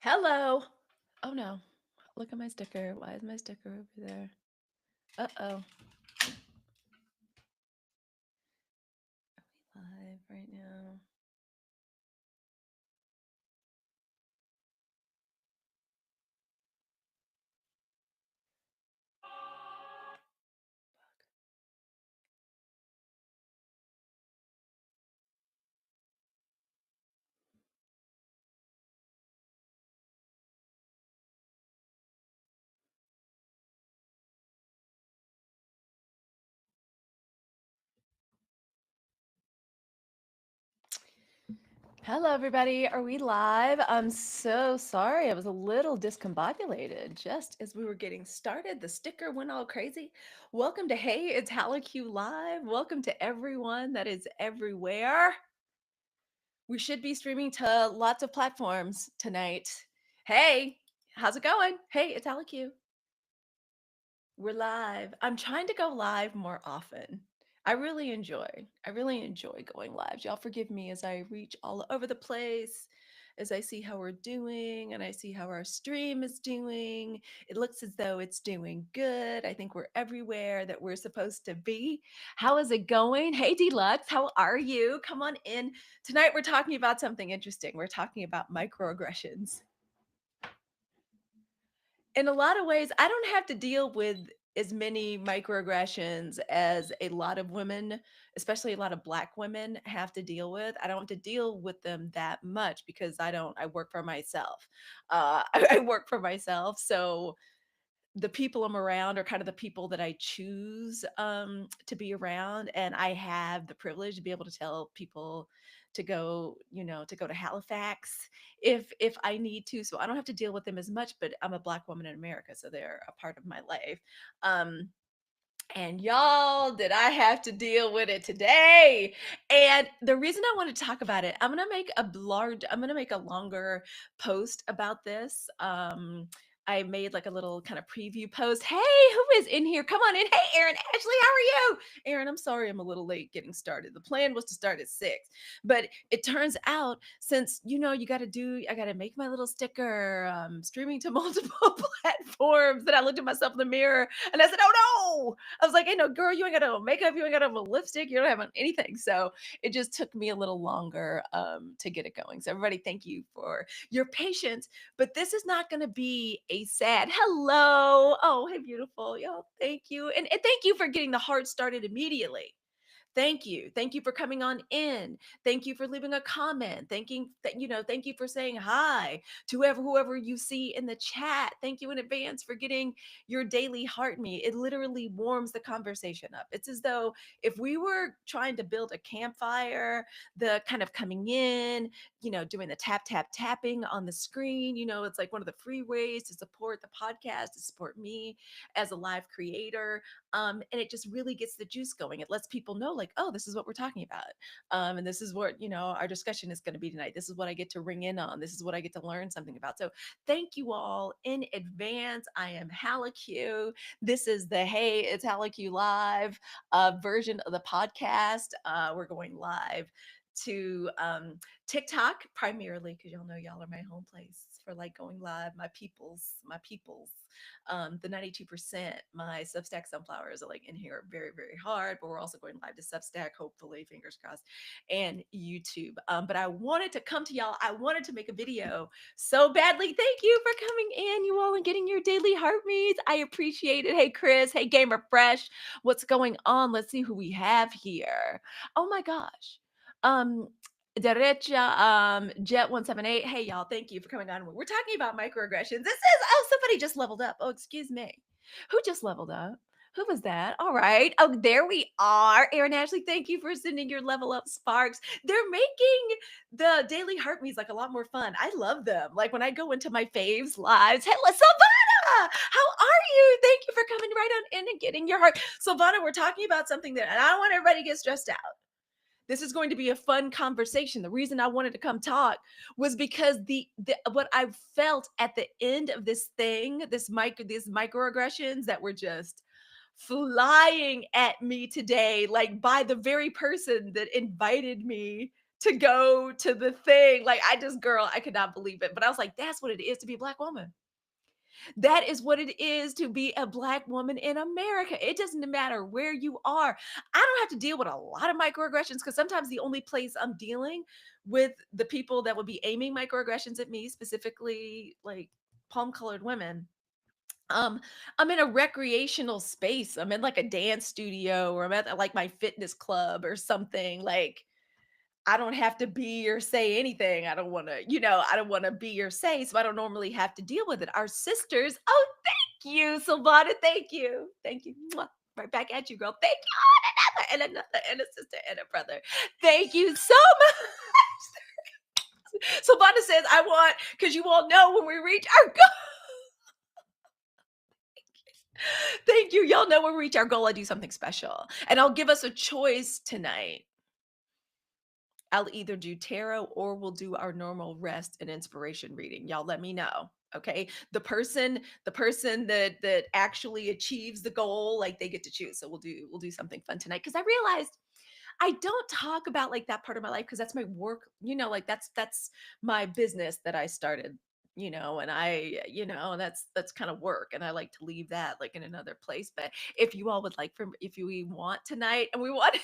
Hello. Oh no. Look at my sticker. Why is my sticker over there? Uh-oh. Live right now. Hello, everybody. Are we live? I'm so sorry. I was a little discombobulated just as we were getting started. The sticker went all crazy. Welcome to Hey, it's Halicue Live. Welcome to everyone that is everywhere. We should be streaming to lots of platforms tonight. Hey, how's it going? Hey, it's Halicue. We're live. I'm trying to go live more often. I really enjoy going live. Y'all forgive me as I reach all over the place, as I see how we're doing and I see how our stream is doing. It looks as though it's doing good. I think we're everywhere that we're supposed to be. How is it going? Hey, Deluxe, how are you? Come on in. Tonight we're talking about something interesting. We're talking about microaggressions. In a lot of ways, I don't have to deal with as many microaggressions as a lot of women, especially a lot of Black women, have to deal with. I don't have to deal with them that much because I work for myself. I work for myself. So the people I'm around are kind of the people that I choose to be around, and I have the privilege to be able to tell people to go, to go to Halifax if I need to. So I don't have to deal with them as much. But I'm a Black woman in America, so they're a part of my life. Um, and y'all, did I have to deal with it today? And the reason I want to talk about it, I'm gonna make a longer post about this. I made like a little kind of preview post. Hey, who is in here? Come on in. Hey, Aaron, Ashley, how are you? Aaron, I'm sorry I'm a little late getting started. The plan was to start at 6, but it turns out since I got to make my little sticker, streaming to multiple platforms. That I looked at myself in the mirror and I said, "Oh no!" I was like, "Hey, no, girl, you ain't got no makeup, you ain't got no lipstick, you don't have on anything." So it just took me a little longer to get it going. So everybody, thank you for your patience. But this is not going to be a sad hello. Oh, hey, beautiful, y'all. Thank you, and thank you for getting the heart started immediately. Thank you. Thank you for coming on in. Thank you for leaving a comment. Thank you for saying hi to whoever you see in the chat. Thank you in advance for getting your daily heart meet. It literally warms the conversation up. It's as though if we were trying to build a campfire, the kind of coming in, doing the tap, tap, tapping on the screen, it's like one of the free ways to support the podcast, to support me as a live creator. And it just really gets the juice going. It lets people know, like, oh, this is what we're talking about, and this is what our discussion is going to be tonight. This is what I get to ring in on. This is what I get to learn something about. So thank you all in advance. I am Halicue. This is the Hey, it's Halicue Live version of the podcast. We're going live to TikTok primarily because y'all are my home place for like going live. My peoples, the 92%, my Substack sunflowers are like in here very, very hard, but we're also going live to Substack, hopefully, fingers crossed, and YouTube. But I wanted to come to y'all. I wanted to make a video so badly. Thank you for coming in, you all, and getting your daily heartbeats. I appreciate it. Hey, Chris. Hey, Gamer Fresh. What's going on? Let's see who we have here. Oh my gosh. Um, Derecha, Jet178. Hey, y'all. Thank you for coming on. We're talking about microaggressions. Somebody just leveled up. Oh, excuse me. Who just leveled up? Who was that? All right. Oh, there we are. Aaron Ashley, thank you for sending your level up sparks. They're making the daily heartbeats like a lot more fun. I love them. Like when I go into my faves lives. Hello, Silvana. How are you? Thank you for coming right on in and getting your heart. Silvana, we're talking about something that, and I don't want everybody to get stressed out. This is going to be a fun conversation. The reason I wanted to come talk was because the what I felt at the end of this thing, these microaggressions that were just flying at me today, like by the very person that invited me to go to the thing. Like, I just, girl, I could not believe it. But I was like, that's what it is to be a Black woman. That is what it is to be a Black woman in America. It doesn't matter where you are. I don't have to deal with a lot of microaggressions because sometimes the only place I'm dealing with the people that would be aiming microaggressions at me, specifically like palm colored women, um, I'm in a recreational space. I'm in like a dance studio or I'm at like my fitness club or something. Like, I don't have to be or say anything. I don't want to, I don't want to be or say. So I don't normally have to deal with it. Our sisters, oh, thank you, Silvana. Thank you. Thank you. Mwah. Right back at you, girl. Thank you. And another, and a sister, and a brother. Thank you so much. Silvana says, I want, because you all know when we reach our goal. Thank you. Y'all know when we reach our goal, I do something special. And I'll give us a choice tonight. I'll either do tarot or we'll do our normal rest and inspiration reading. Y'all let me know. Okay. The person that actually achieves the goal, like they get to choose. So we'll do something fun tonight. Cause I realized I don't talk about like that part of my life because that's my work, like that's my business that I started, and that's kind of work. And I like to leave that like in another place. But if you all would like if you want tonight and we want it,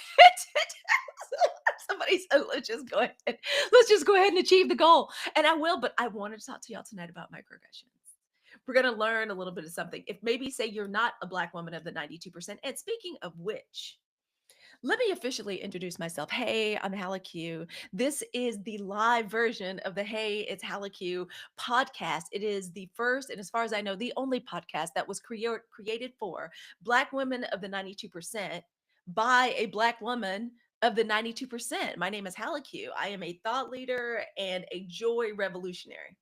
somebody said, let's just go ahead and achieve the goal. And I will, but I wanted to talk to y'all tonight about microaggressions. We're going to learn a little bit of something. If maybe say you're not a Black woman of the 92%. And speaking of which, let me officially introduce myself. Hey, I'm Halicue. This is the live version of the Hey, it's Halicue podcast. It is the first, and as far as I know, the only podcast that was created for Black women of the 92% by a Black woman of the 92%. My name is Halicue. I am a thought leader and a joy revolutionary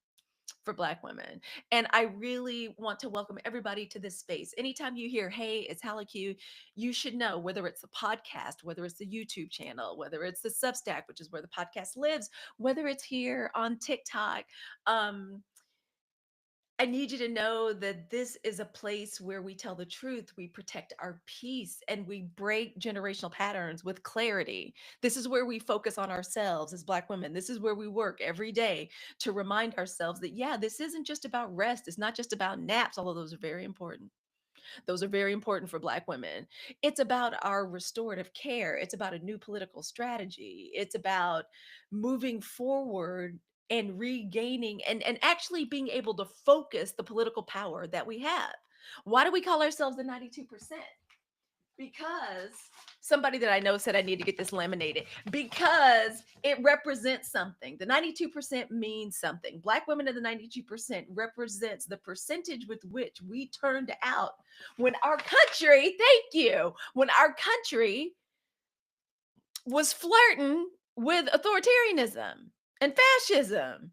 for Black women. And I really want to welcome everybody to this space. Anytime you hear, hey, it's Halicue, you should know whether it's a podcast, whether it's the YouTube channel, whether it's the Substack, which is where the podcast lives, whether it's here on TikTok. Um, I need you to know that this is a place where we tell the truth, we protect our peace, and we break generational patterns with clarity. This is where we focus on ourselves as Black women. This is where we work every day to remind ourselves that, yeah, this isn't just about rest. It's not just about naps, although those are very important. Those are very important for Black women. It's about our restorative care. It's about a new political strategy. It's about moving forward and regaining and actually being able to focus the political power that we have. Why do we call ourselves the 92%? Because somebody that I know said I need to get this laminated because it represents something. The 92% means something. Black women of the 92% represents the percentage with which we turned out when our country, thank you, when our country was flirting with authoritarianism and fascism.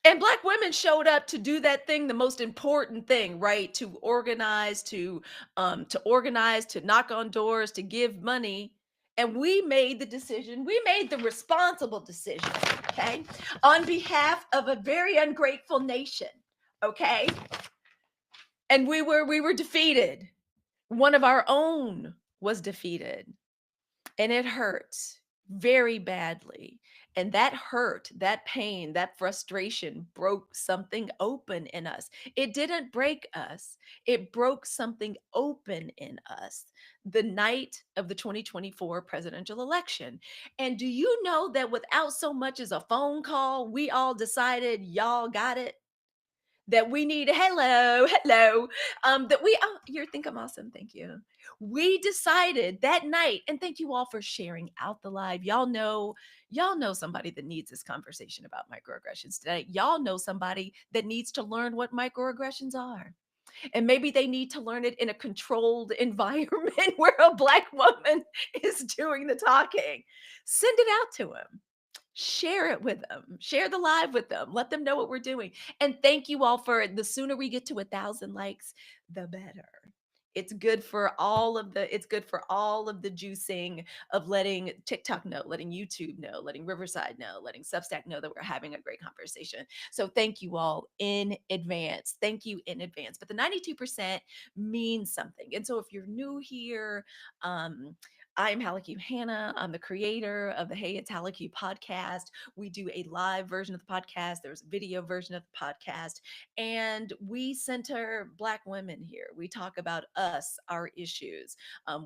And Black women showed up to do that thing, the most important thing, right? To organize, to knock on doors, to give money. And we made the decision, we made the responsible decision, okay, on behalf of a very ungrateful nation, okay? And we were defeated. One of our own was defeated. And it hurts very badly. And that hurt, that pain, that frustration broke something open in us. It didn't break us, it broke something open in us the night of the 2024 presidential election. And do you know that without so much as a phone call, we all decided, y'all got it? That we need hello, that we you think I'm awesome, thank you. We decided that night, and thank you all for sharing out the live. Y'all know somebody that needs this conversation about microaggressions today. Y'all know somebody that needs to learn what microaggressions are, and maybe they need to learn it in a controlled environment where a Black woman is doing the talking. Send it out to them, share it with them, share the live with them, let them know what we're doing. And thank you all for the sooner we get to 1,000 likes, the better. It's good for all of the juicing of letting TikTok know, letting YouTube know, letting Riverside know, letting Substack know that we're having a great conversation. So thank you all in advance. Thank you in advance. But the 92% means something. And so if you're new here, um, I'm Halicue Hanna. I'm the creator of the Hey It's Halicue podcast. We do a live version of the podcast. There's a video version of the podcast. And we center Black women here. We talk about us, our issues.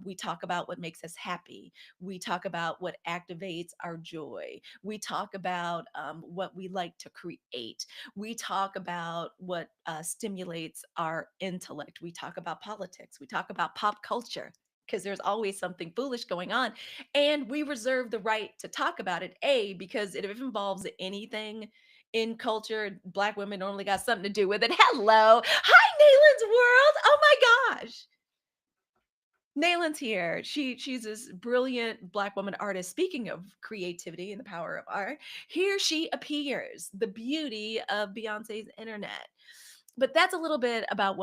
We talk about what makes us happy. We talk about what activates our joy. We talk about what we like to create. We talk about what stimulates our intellect. We talk about politics. We talk about pop culture because there's always something foolish going on. And we reserve the right to talk about it, A, because if it involves anything in culture, Black women normally got something to do with it. Hello. Hi, Nayland's World. Oh my gosh. Nayland's here. She's this brilliant Black woman artist. Speaking of creativity and the power of art, here she appears, the beauty of Beyonce's internet. But that's a little bit about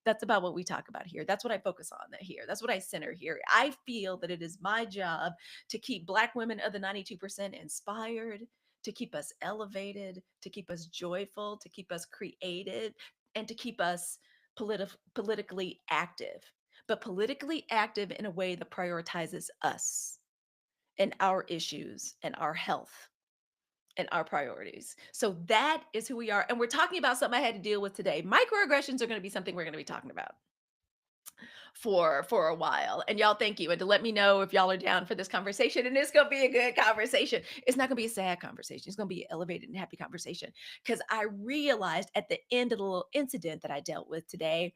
that's about what we talk about here. That's what I focus on here. That's what I center here. I feel that it is my job to keep Black women of the 92% inspired, to keep us elevated, to keep us joyful, to keep us creative, and to keep us politically active, but politically active in a way that prioritizes us and our issues and our health and our priorities. So that is who we are. And we're talking about something I had to deal with today. Microaggressions are going to be something we're going to be talking about for a while. And y'all, thank you. And to let me know if y'all are down for this conversation. And it's going to be a good conversation. It's not going to be a sad conversation. It's going to be an elevated and happy conversation. Because I realized at the end of the little incident that I dealt with today,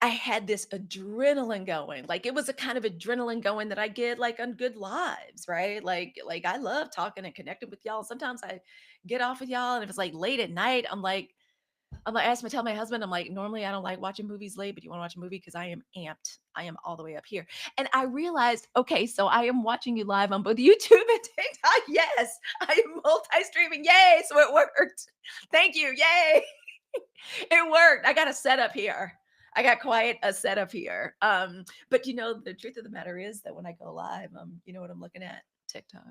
I had this adrenaline going. Like it was a kind of adrenaline going that I get like on good lives, right? Like I love talking and connecting with y'all. Sometimes I get off with y'all, and if it's like late at night, I ask my tell my husband, I'm like, normally I don't like watching movies late, but you want to watch a movie because I am amped. I am all the way up here. And I realized, okay, so I am watching you live on both YouTube and TikTok. Yes, I am multi-streaming. Yay. So it worked. Thank you. Yay. It worked. I got a setup here. I got quite a setup here. But the truth of the matter is that when I go live, you know what I'm looking at? TikTok.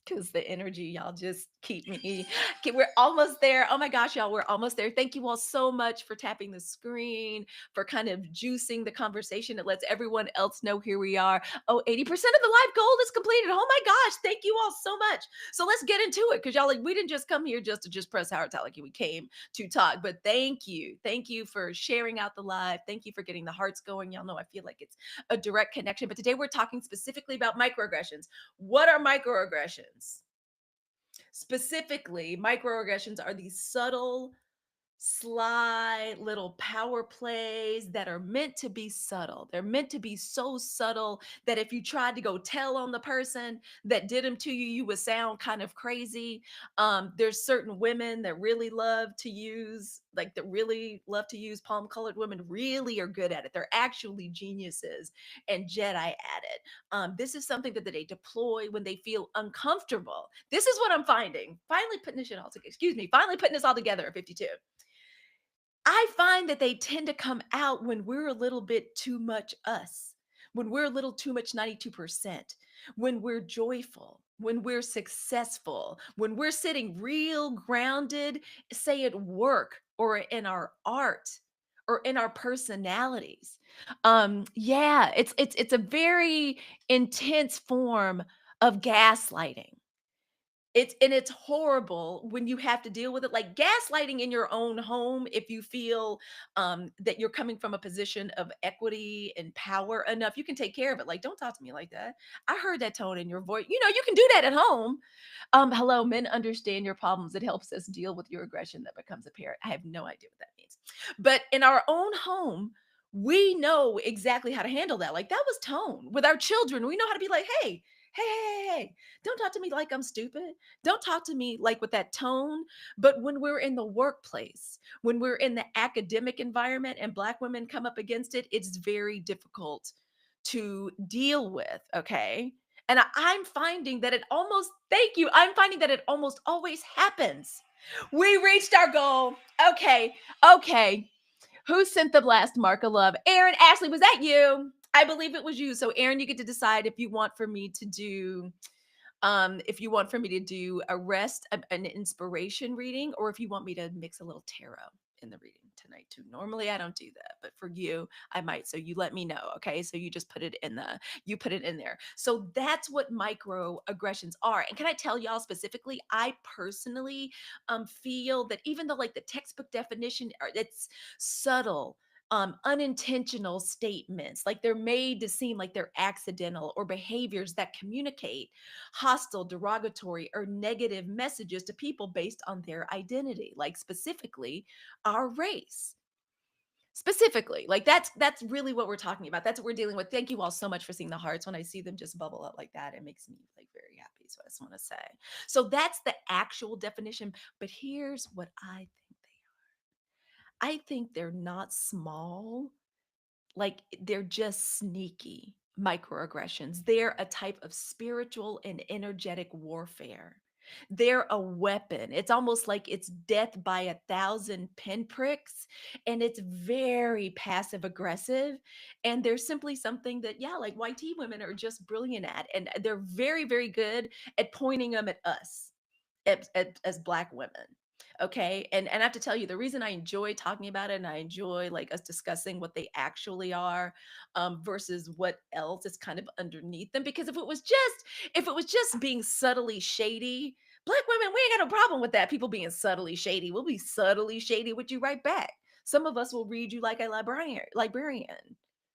Because the energy, y'all just keep me. Okay, we're almost there. Oh my gosh, y'all, we're almost there. Thank you all so much for tapping the screen, for kind of juicing the conversation. It lets everyone else know here we are. Oh, 80% of the live goal is completed. Oh my gosh, thank you all so much. So let's get into it, because y'all, like, we didn't just come here just to just press Howard Like we came to talk. But thank you. Thank you for sharing out the live. Thank you for getting the hearts going. Y'all know I feel like it's a direct connection. But today we're talking specifically about microaggressions. What are microaggressions? Specifically, microaggressions are these subtle, sly little power plays that are meant to be subtle. They're meant to be so subtle that if you tried to go tell on the person that did them to you, you would sound kind of crazy. There's certain women that really love to use, palm colored women, really are good at it. They're actually geniuses and Jedi at it. This is something that they deploy when they feel uncomfortable. This is what I'm finding. Finally putting this shit all together. Excuse me. Finally putting this all together at 52. I find that they tend to come out when we're a little bit too much us, when we're a little too much 92%, when we're joyful, when we're successful, when we're sitting real grounded, say at work or in our art or in our personalities. Yeah, it's a very intense form of gaslighting. It's horrible when you have to deal with it, like gaslighting in your own home. If you feel that you're coming from a position of equity and power enough, you can take care of it. Like, don't talk to me like that. I heard that tone in your voice. You can do that at home. Hello, men understand your problems. It helps us deal with your aggression that becomes apparent. I have no idea what that means. But in our own home, we know exactly how to handle that. Like, that was tone. With our children, we know how to be like, hey, don't talk to me like I'm stupid. Don't talk to me like with that tone. But when we're in the workplace, when we're in the academic environment and Black women come up against it, it's very difficult to deal with. Okay. And I'm finding that I'm finding that it almost always happens. We reached our goal. Okay. Who sent the blast mark of love? Aaron, Ashley, was that you? I believe it was you. So Aaron, you get to decide if you want for me to do an inspiration reading, or if you want me to mix a little tarot in the reading tonight too. Normally I don't do that, but for you, I might. So you let me know. Okay. So you just you put it in there. So that's what microaggressions are. And can I tell y'all specifically, I personally feel that even though like the textbook definition, it's subtle, unintentional statements, like they're made to seem like they're accidental, or behaviors that communicate hostile, derogatory, or negative messages to people based on their identity, like specifically our race. Specifically, like that's really what we're talking about. That's what we're dealing with. Thank you all so much for seeing the hearts. When I see them just bubble up like that, it makes me like very happy. So I just want to say, so that's the actual definition. But here's what I think they are. I think they're not small, like they're just sneaky microaggressions. They're a type of spiritual and energetic warfare. They're a weapon. It's almost like it's death by a thousand pinpricks, and it's very passive aggressive. And there's simply something that, yeah, like YT women are just brilliant at. And they're very, very good at pointing them at us as Black women. Okay. And I have to tell you, the reason I enjoy talking about it, and I enjoy like us discussing what they actually are, versus what else is kind of underneath them. Because if it was just being subtly shady, Black women, we ain't got no problem with that. People being subtly shady. We'll be subtly shady with you right back. Some of us will read you like a librarian,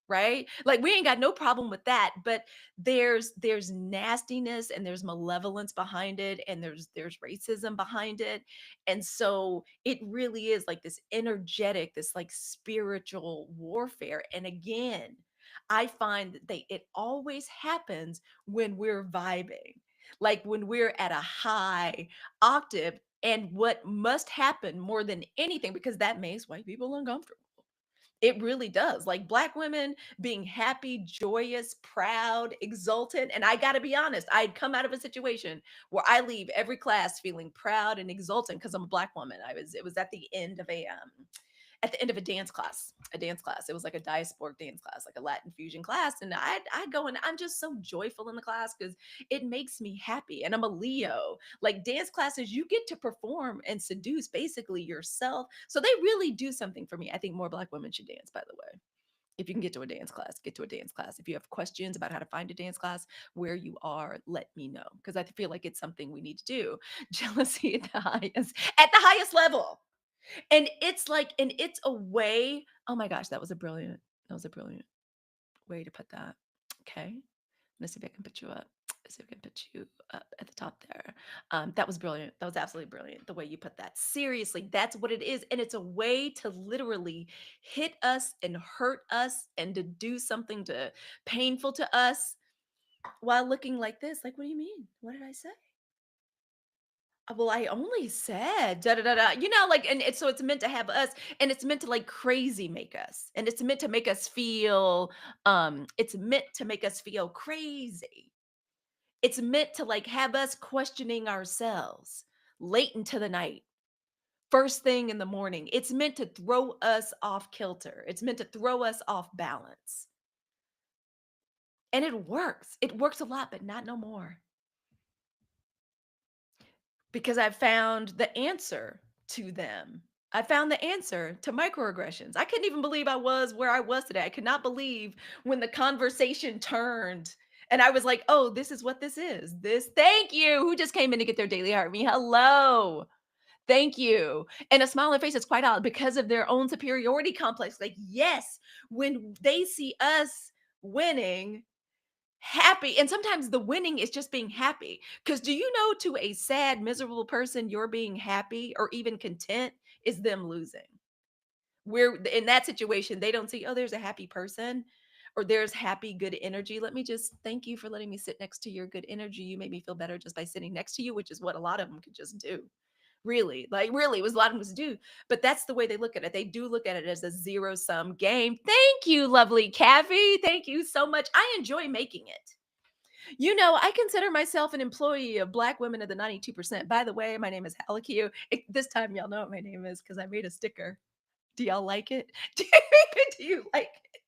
right? Like we ain't got no problem with that. But there's nastiness, and there's malevolence behind it, and there's racism behind it. And so it really is like this energetic, this like spiritual warfare. And again, I find that it always happens when we're vibing, like when we're at a high octave. And what must happen more than anything, because that makes white people uncomfortable, it really does. Like Black women being happy, joyous, proud, exultant. And I got to be honest, I'd come out of a situation where I leave every class feeling proud and exultant because I'm a Black woman. It was at the end of a dance class. It was like a diasporic dance class, like a Latin fusion class. And I'd go, and I'm just so joyful in the class because it makes me happy. And I'm a Leo. Like dance classes, you get to perform and seduce basically yourself. So they really do something for me. I think more Black women should dance, by the way. If you can get to a dance class, get to a dance class. If you have questions about how to find a dance class where you are, let me know, because I feel like it's something we need to do. Jealousy at the highest level. And it's like, and it's a way, oh my gosh, that was a brilliant way to put that. Okay. Let's see if I can put you up. Let's see if I can put you up at the top there. That was brilliant. That was absolutely brilliant. The way you put that. Seriously, that's what it is. And it's a way to literally hit us and hurt us, and to do something to painful to us while looking like this. Like, what do you mean? What did I say? Well, I only said da da da da. Like, and it's so it's meant to have us, and it's meant to like crazy make us, and it's meant to make us feel. It's meant to make us feel crazy. It's meant to like have us questioning ourselves late into the night, first thing in the morning. It's meant to throw us off kilter. It's meant to throw us off balance, and it works. It works a lot, but not no more. Because I found the answer to them. I found the answer to microaggressions. I couldn't even believe I was where I was today. I could not believe when the conversation turned and I was like, oh, this is what this is. Thank you. Who just came in to get their daily heart? Me. Hello. Thank you. And a smile on their face is quite odd because of their own superiority complex. Like, yes, when they see us winning, happy, and sometimes the winning is just being happy, because do you know, to a sad, miserable person, you're being happy or even content is them losing. We're in that situation, they don't see, oh, there's a happy person, or there's happy good energy. Let me just thank you for letting me sit next to your good energy. You made me feel better just by sitting next to you, which is what a lot of them could just do. Really, like really, it was a lot of them to do. But that's the way they look at it. They do look at it as a zero-sum game. Thank you, lovely Kathy. Thank you so much. I enjoy making it. I consider myself an employee of Black women of the 92%. By the way, my name is Halicue. This time y'all know what my name is because I made a sticker. Do y'all like it? Do you like it?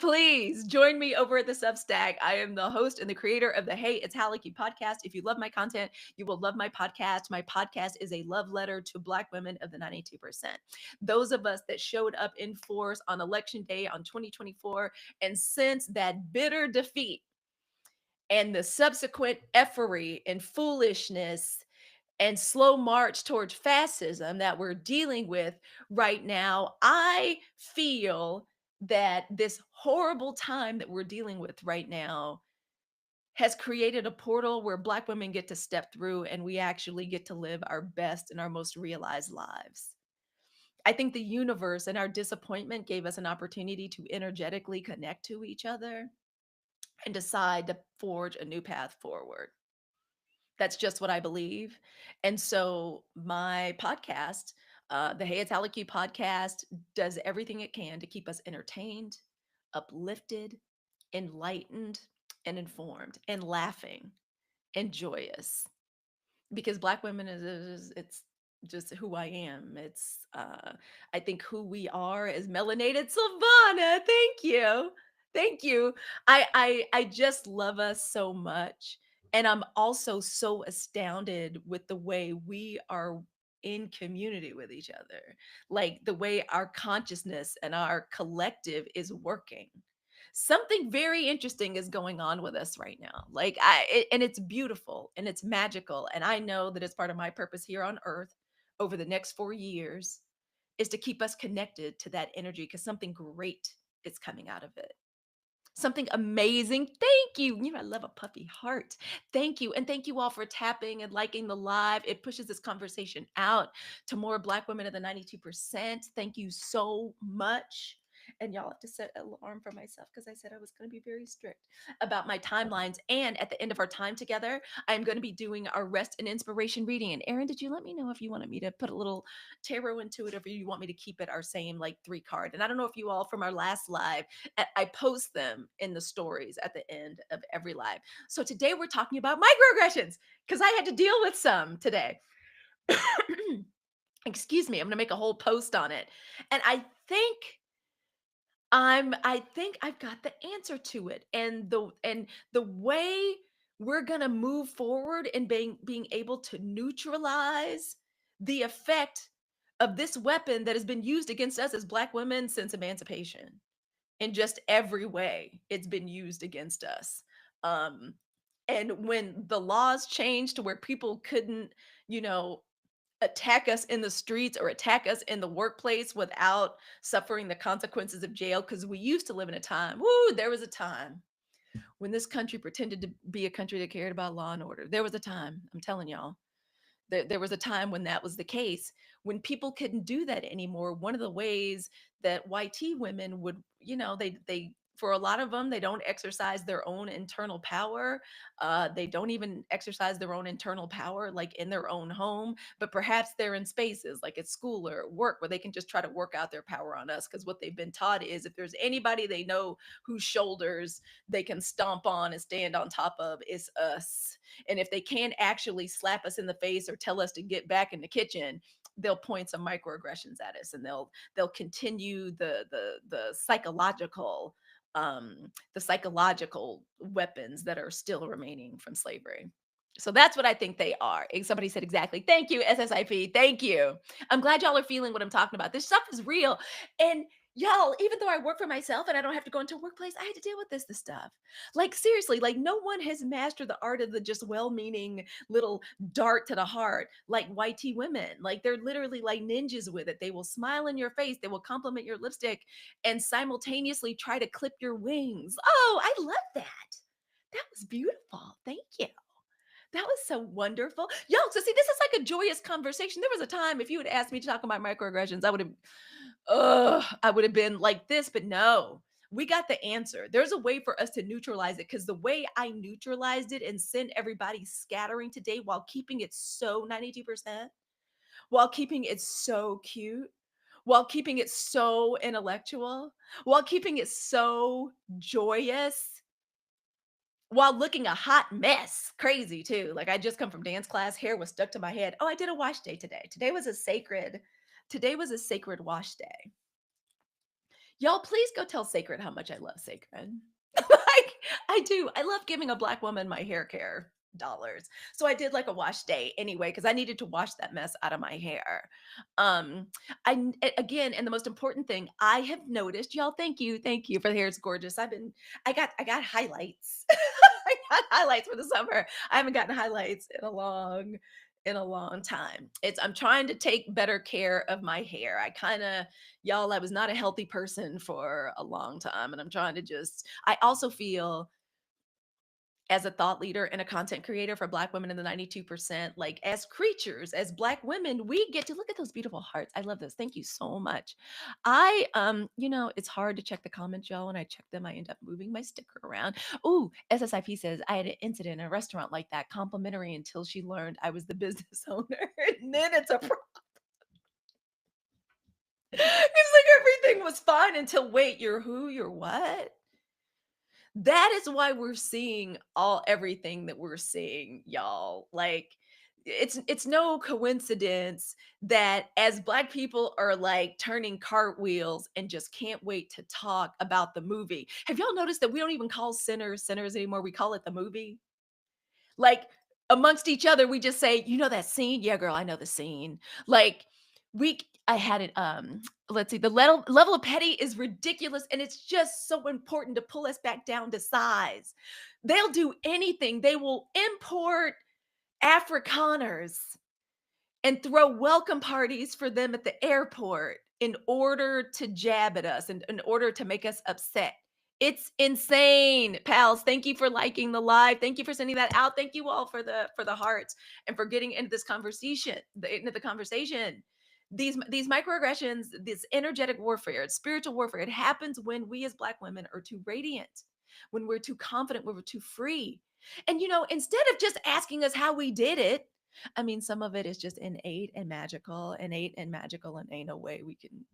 Please join me over at the Substack. I am the host and the creator of the Hey, It's Halicue podcast. If you love my content, you will love my podcast. My podcast is a love letter to Black women of the 92%. Those of us that showed up in force on election day on 2024, and since that bitter defeat and the subsequent effery and foolishness and slow march towards fascism that we're dealing with right now, I feel that this horrible time that we're dealing with right now has created a portal where Black women get to step through and we actually get to live our best and our most realized lives. I think the universe and our disappointment gave us an opportunity to energetically connect to each other and decide to forge a new path forward. That's just what I believe. And so my podcast, the Hey It's Halicue podcast, does everything it can to keep us entertained, uplifted, enlightened, and informed, and laughing and joyous. Because Black women is it's just who I am. It's I think who we are is melanated Savannah. Thank you. Thank you. I just love us so much. And I'm also so astounded with the way we are in community with each other. Like the way our consciousness and our collective is working. Something very interesting is going on with us right now. And it's beautiful and it's magical. And I know that it's part of my purpose here on earth over the next 4 years is to keep us connected to that energy because something great is coming out of it. Something amazing. Thank you. You know, I love a puppy heart. Thank you. And thank you all for tapping and liking the live. It pushes this conversation out to more Black women of the 92%. Thank you so much. And y'all have to set an alarm for myself because I said I was going to be very strict about my timelines. And at the end of our time together, I'm going to be doing our rest and inspiration reading. And Erin, did you let me know if you wanted me to put a little tarot into it or if you want me to keep it our same like 3 card? And I don't know if you all from our last live I post them in the stories at the end of every live. So today we're talking about microaggressions because I had to deal with some today. Excuse me, I'm going to make a whole post on it. And I think I've got the answer to it. And the way we're going to move forward in being able to neutralize the effect of this weapon that has been used against us as Black women since emancipation in just every way it's been used against us. Um, and when the laws changed to where people couldn't, you know, attack us in the streets or attack us in the workplace without suffering the consequences of jail, because we used to live in a time, woo, there was a time when this country pretended to be a country that cared about law and order. There was a time, I'm telling y'all, there was a time when that was the case. When people couldn't do that anymore, one of the ways that YT women would, they for a lot of them, they don't exercise their own internal power. They don't even exercise their own internal power like in their own home, but perhaps they're in spaces like at school or at work where they can just try to work out their power on us. Because what they've been taught is if there's anybody they know whose shoulders they can stomp on and stand on top of, it's us. And if they can't actually slap us in the face or tell us to get back in the kitchen, they'll point some microaggressions at us, and they'll continue the psychological weapons that are still remaining from slavery. So that's what I think they are. Somebody said exactly. Thank you, SSIP. Thank you. I'm glad y'all are feeling what I'm talking about. This stuff is real. And y'all, even though I work for myself and I don't have to go into a workplace, I had to deal with this stuff. Like seriously, like no one has mastered the art of the just well-meaning little dart to the heart like YT women. Like they're literally like ninjas with it. They will smile in your face, they will compliment your lipstick and simultaneously try to clip your wings. Oh, I love that. That was beautiful. Thank you. That was so wonderful. Yo, so see, this is like a joyous conversation. There was a time if you had asked me to talk about microaggressions, I would have been like this, but no. We got the answer. There's a way for us to neutralize it because the way I neutralized it and sent everybody scattering today while keeping it so 92%, while keeping it so cute, while keeping it so intellectual, while keeping it so joyous, while looking a hot mess. Crazy too. Like I just come from dance class, hair was stuck to my head. Oh, I did a wash day today. Today was a sacred wash day. Y'all, please go tell Sacred how much I love Sacred. Like, I do. I love giving a black woman my hair care dollars. So I did like a wash day anyway because I needed to wash that mess out of my hair. Um, again, and the most important thing I have noticed, y'all. Thank you for the hair. It's gorgeous. I got highlights. I got highlights for the summer. I haven't gotten highlights in a long time. I'm trying to take better care of my hair. I kind of y'all, I was not a healthy person for a long time. And I'm trying to I also feel as a thought leader and a content creator for Black women in the 92%, like as creatures, as Black women, we get to look at those beautiful hearts. I love this. Thank you so much. It's hard to check the comments, y'all. When I check them, I end up moving my sticker around. Ooh, SSIP says, I had an incident in a restaurant like that, complimentary until she learned I was the business owner. And then it's a problem. It's like everything was fine until wait, you're who? You're what? That is why we're seeing everything that we're seeing, y'all. Like it's no coincidence that as black people are like turning cartwheels and just can't wait to talk about the movie. Have y'all noticed that we don't even call sinners sinners anymore? We call it the movie. Like amongst each other, we just say, "You know that scene? Yeah, girl, I know the scene." Like I had it let's see. The level of petty is ridiculous and it's just so important to pull us back down to size. They'll do anything. They will import Afrikaners and throw welcome parties for them at the airport in order to jab at us and in order to make us upset. It's insane, pals. Thank you for liking the live. Thank you for sending that out. Thank you all for the hearts and for getting into this conversation, into the conversation. These microaggressions, this energetic warfare, it's spiritual warfare. It happens when we as Black women are too radiant, when we're too confident, when we're too free. And instead of just asking us how we did it, I mean, some of it is just innate and magical, and ain't no way we can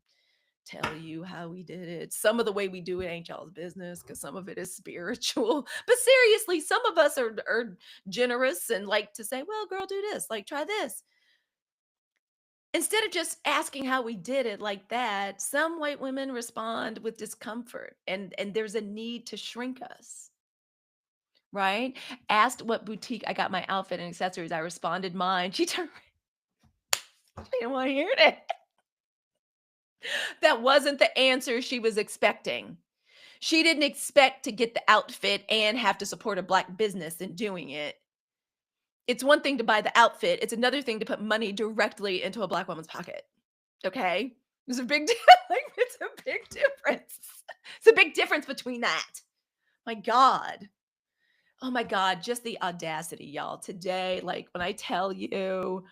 tell you how we did it. Some of the way we do it ain't y'all's business because some of it is spiritual. But seriously, some of us are generous and like to say, well, girl, do this, like try this. Instead of just asking how we did it like that, some white women respond with discomfort and there's a need to shrink us. Right? Asked what boutique I got my outfit and accessories. I responded mine. She turned I didn't want to hear that. That wasn't the answer she was expecting. She didn't expect to get the outfit and have to support a black business in doing it. It's one thing to buy the outfit, it's another thing to put money directly into a black woman's pocket. Okay? There's a big like it's a big difference. It's a big difference between that. My God. Oh my God, just the audacity, y'all. Today, like when I tell you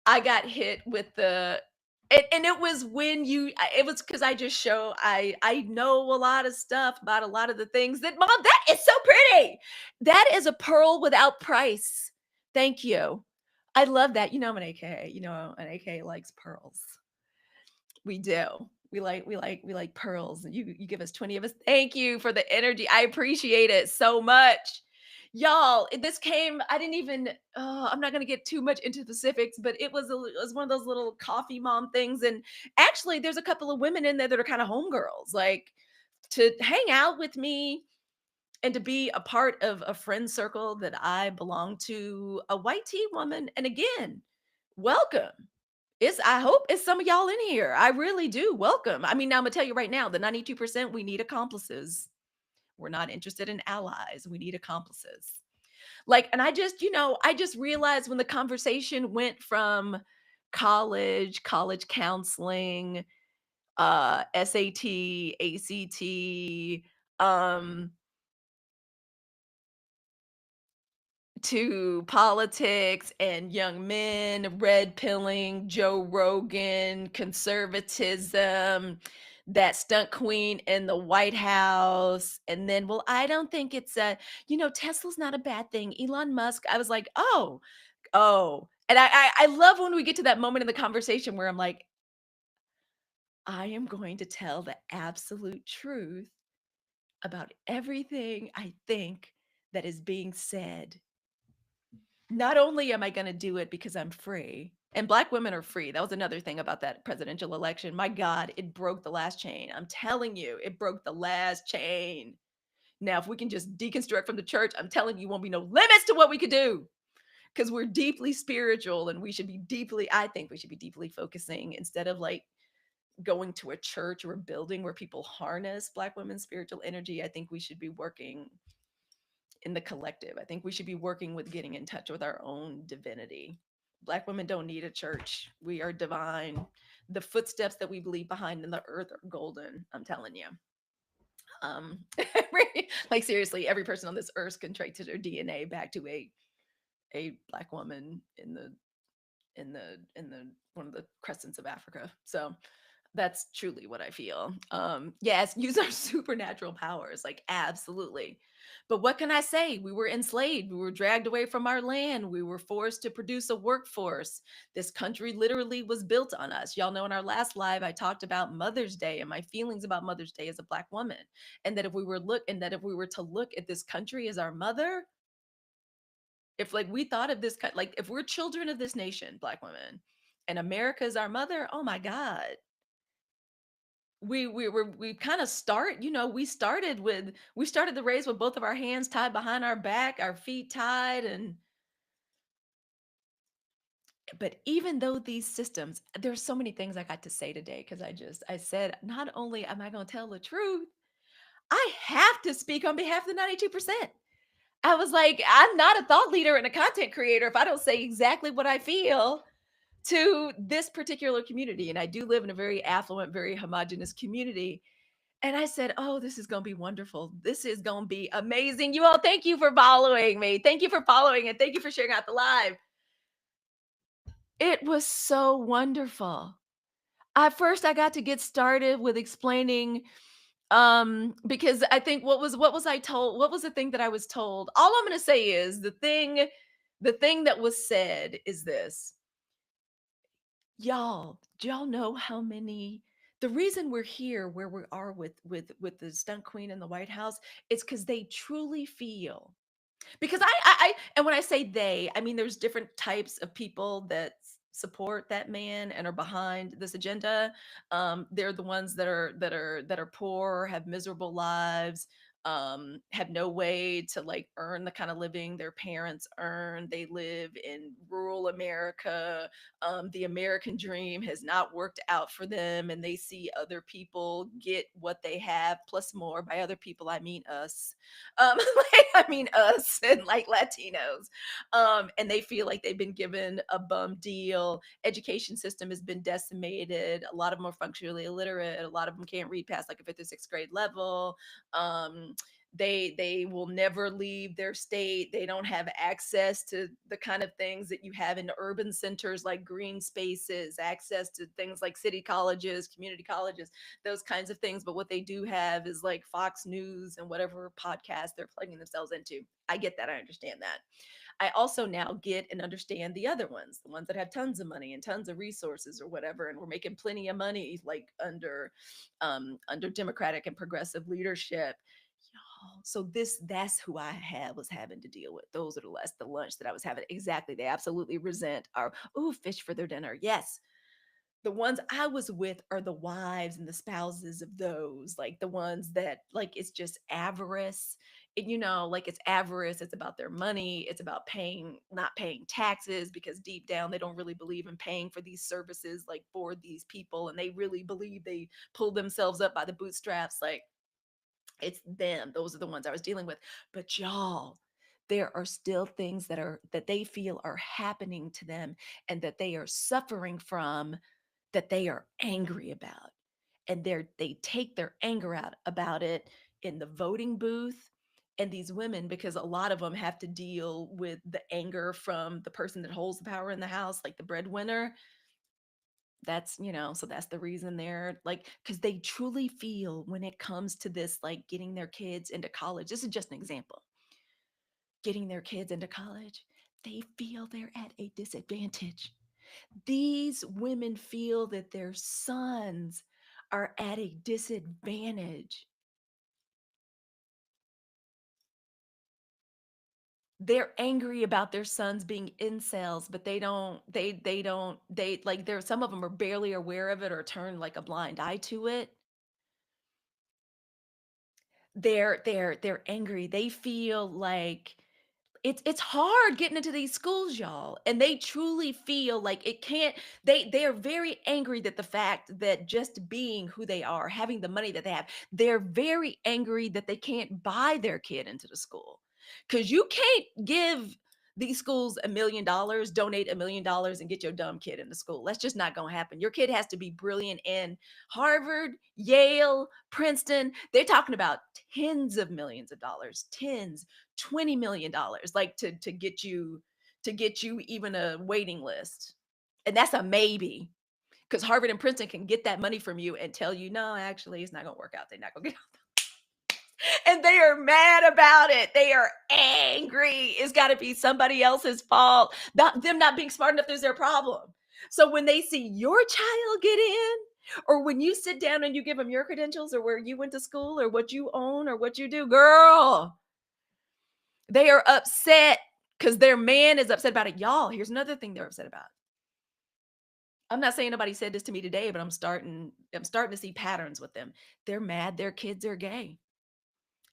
I got hit with and it was when it was because I just show I know a lot of stuff about a lot of the things that mom, that is so pretty. That is a pearl without price. Thank you. I love that. I'm an AK. An AK likes pearls. We do. We like pearls. And you give us 20 of us. Thank you for the energy. I appreciate it so much. Y'all, this came, I didn't even I'm not gonna get too much into specifics, but it was one of those little coffee mom things. And actually there's a couple of women in there that are kind of homegirls, like to hang out with me and to be a part of a friend circle that I belong to, a white tea woman. And again, welcome. I hope it's some of y'all in here. I really do. Welcome. I mean, now I'm gonna tell you right now, the 92%, we need accomplices. We're not interested in allies. We need accomplices. Like, and I just realized when the conversation went from college counseling, SAT, ACT, um, to politics and young men, red pilling, Joe Rogan, conservatism, that stunt queen in the White House. And then, well, I don't think Tesla's not a bad thing. Elon Musk, I was like, oh. And I love when we get to that moment in the conversation where I'm like, I am going to tell the absolute truth about everything I think that is being said. Not only am I going to do it because I'm free, And black women are free. That was another thing about that presidential election. My God, it broke the last chain. I'm telling you, it broke the last chain. Now, if we can just deconstruct from the church, I'm telling you, won't be no limits to what we could do because we're deeply spiritual and we should be deeply, I think we should be deeply focusing instead of like going to a church or a building where people harness black women's spiritual energy. I think we should be working in the collective. I think we should be working with getting in touch with our own divinity. Black women don't need a church. We are divine. The footsteps that we leave behind in the earth are golden. I'm telling you. Um, like seriously, every person on this earth can trace their DNA back to a black woman in the one of the crescents of Africa. So that's truly what I feel. Yes, use our supernatural powers, like absolutely. But what can I say? We were enslaved. We were dragged away from our land. We were forced to produce a workforce. This country literally was built on us. Y'all know in our last live, I talked about Mother's Day and my feelings about Mother's Day as a black woman, and that if we were to look at this country as our mother, if like we thought of this like if we're children of this nation, black women, and America is our mother, oh my God, we kind of start, we started the race with both of our hands tied behind our back, our feet tied, and but even though these systems, there's so many things I got to say today because I said not only am I going to tell the truth, I have to speak on behalf of the 92%. I was like, I'm not a thought leader and a content creator if I don't say exactly what I feel to this particular community. And I do live in a very affluent, very homogenous community. And I said, oh, this is going to be wonderful. This is going to be amazing. You all, thank you for following me. Thank you for following and thank you for sharing out the live. It was so wonderful. At first, I got to get started with explaining because I think what was I told, what was the thing that I was told, all I'm going to say is the thing that was said is this. Y'all, do y'all know how many, the reason we're here where we are with the stunt queen in the White House, it's because they truly feel, because and when I say they, I mean there's different types of people that support that man and are behind this agenda. They're the ones that are poor, have miserable lives, have no way to like earn the kind of living their parents earn. They live in rural America. The American dream has not worked out for them, and they see other people get what they have plus more. By other people, I mean us. Like, I mean us and like Latinos. And they feel like they've been given a bum deal. Education system has been decimated. A lot of them are functionally illiterate. A lot of them can't read past like a fifth or sixth grade level. um they will never leave their state. They don't have access to the kind of things that you have in urban centers like green spaces, access to things like city colleges, community colleges, those kinds of things. But what they do have is like Fox News and whatever podcast they're plugging themselves into. I get that. I understand that. I also now get and understand the other ones, the ones that have tons of money and tons of resources or whatever, and we're making plenty of money like under Democratic and progressive leadership. Y'all, so that's who I had was having to deal with. Those are the lunch that I was having. Exactly. They absolutely resent our fish for their dinner. Yes, the ones I was with are the wives and the spouses of those, like the ones that like it's just avarice. And like it's avarice, it's about their money, it's about paying, not paying taxes, because deep down they don't really believe in paying for these services like for these people, and they really believe they pull themselves up by the bootstraps. Like it's them. Those are the ones I was dealing with. But y'all, there are still things that they feel are happening to them and that they are suffering from, that they are angry about. And they take their anger out about it in the voting booth. And these women, because a lot of them have to deal with the anger from the person that holds the power in the house, like the breadwinner. That's, so that's the reason they're like, because they truly feel when it comes to this, like getting their kids into college. This is just an example. Getting their kids into college, they feel they're at a disadvantage. These women feel that their sons are at a disadvantage. They're angry about their sons being incels, but they like, there some of them are barely aware of it or turn like a blind eye to it. They're angry. They feel like it's hard getting into these schools, y'all, and they truly feel like it can't they are very angry that the fact that just being who they are, having the money that they have, they're very angry that they can't buy their kid into the school. Cuz you can't give these schools $1 million, donate $1 million and get your dumb kid into school. That's just not going to happen. Your kid has to be brilliant in Harvard, Yale, Princeton. They're talking about tens of millions of dollars, tens, $20 million, like to get you even a waiting list. And that's a maybe. Because Harvard and Princeton can get that money from you and tell you, no, actually, it's not gonna work out. They're not gonna get and they are mad about it. They are angry. It's got to be somebody else's fault. Not them not being smart enough is their problem. So when they see your child get in, or when you sit down and you give them your credentials or where you went to school or what you own or what you do, girl, they are upset because their man is upset about it. Y'all, here's another thing they're upset about. I'm not saying nobody said this to me today, but I'm starting to see patterns with them. They're mad their kids are gay.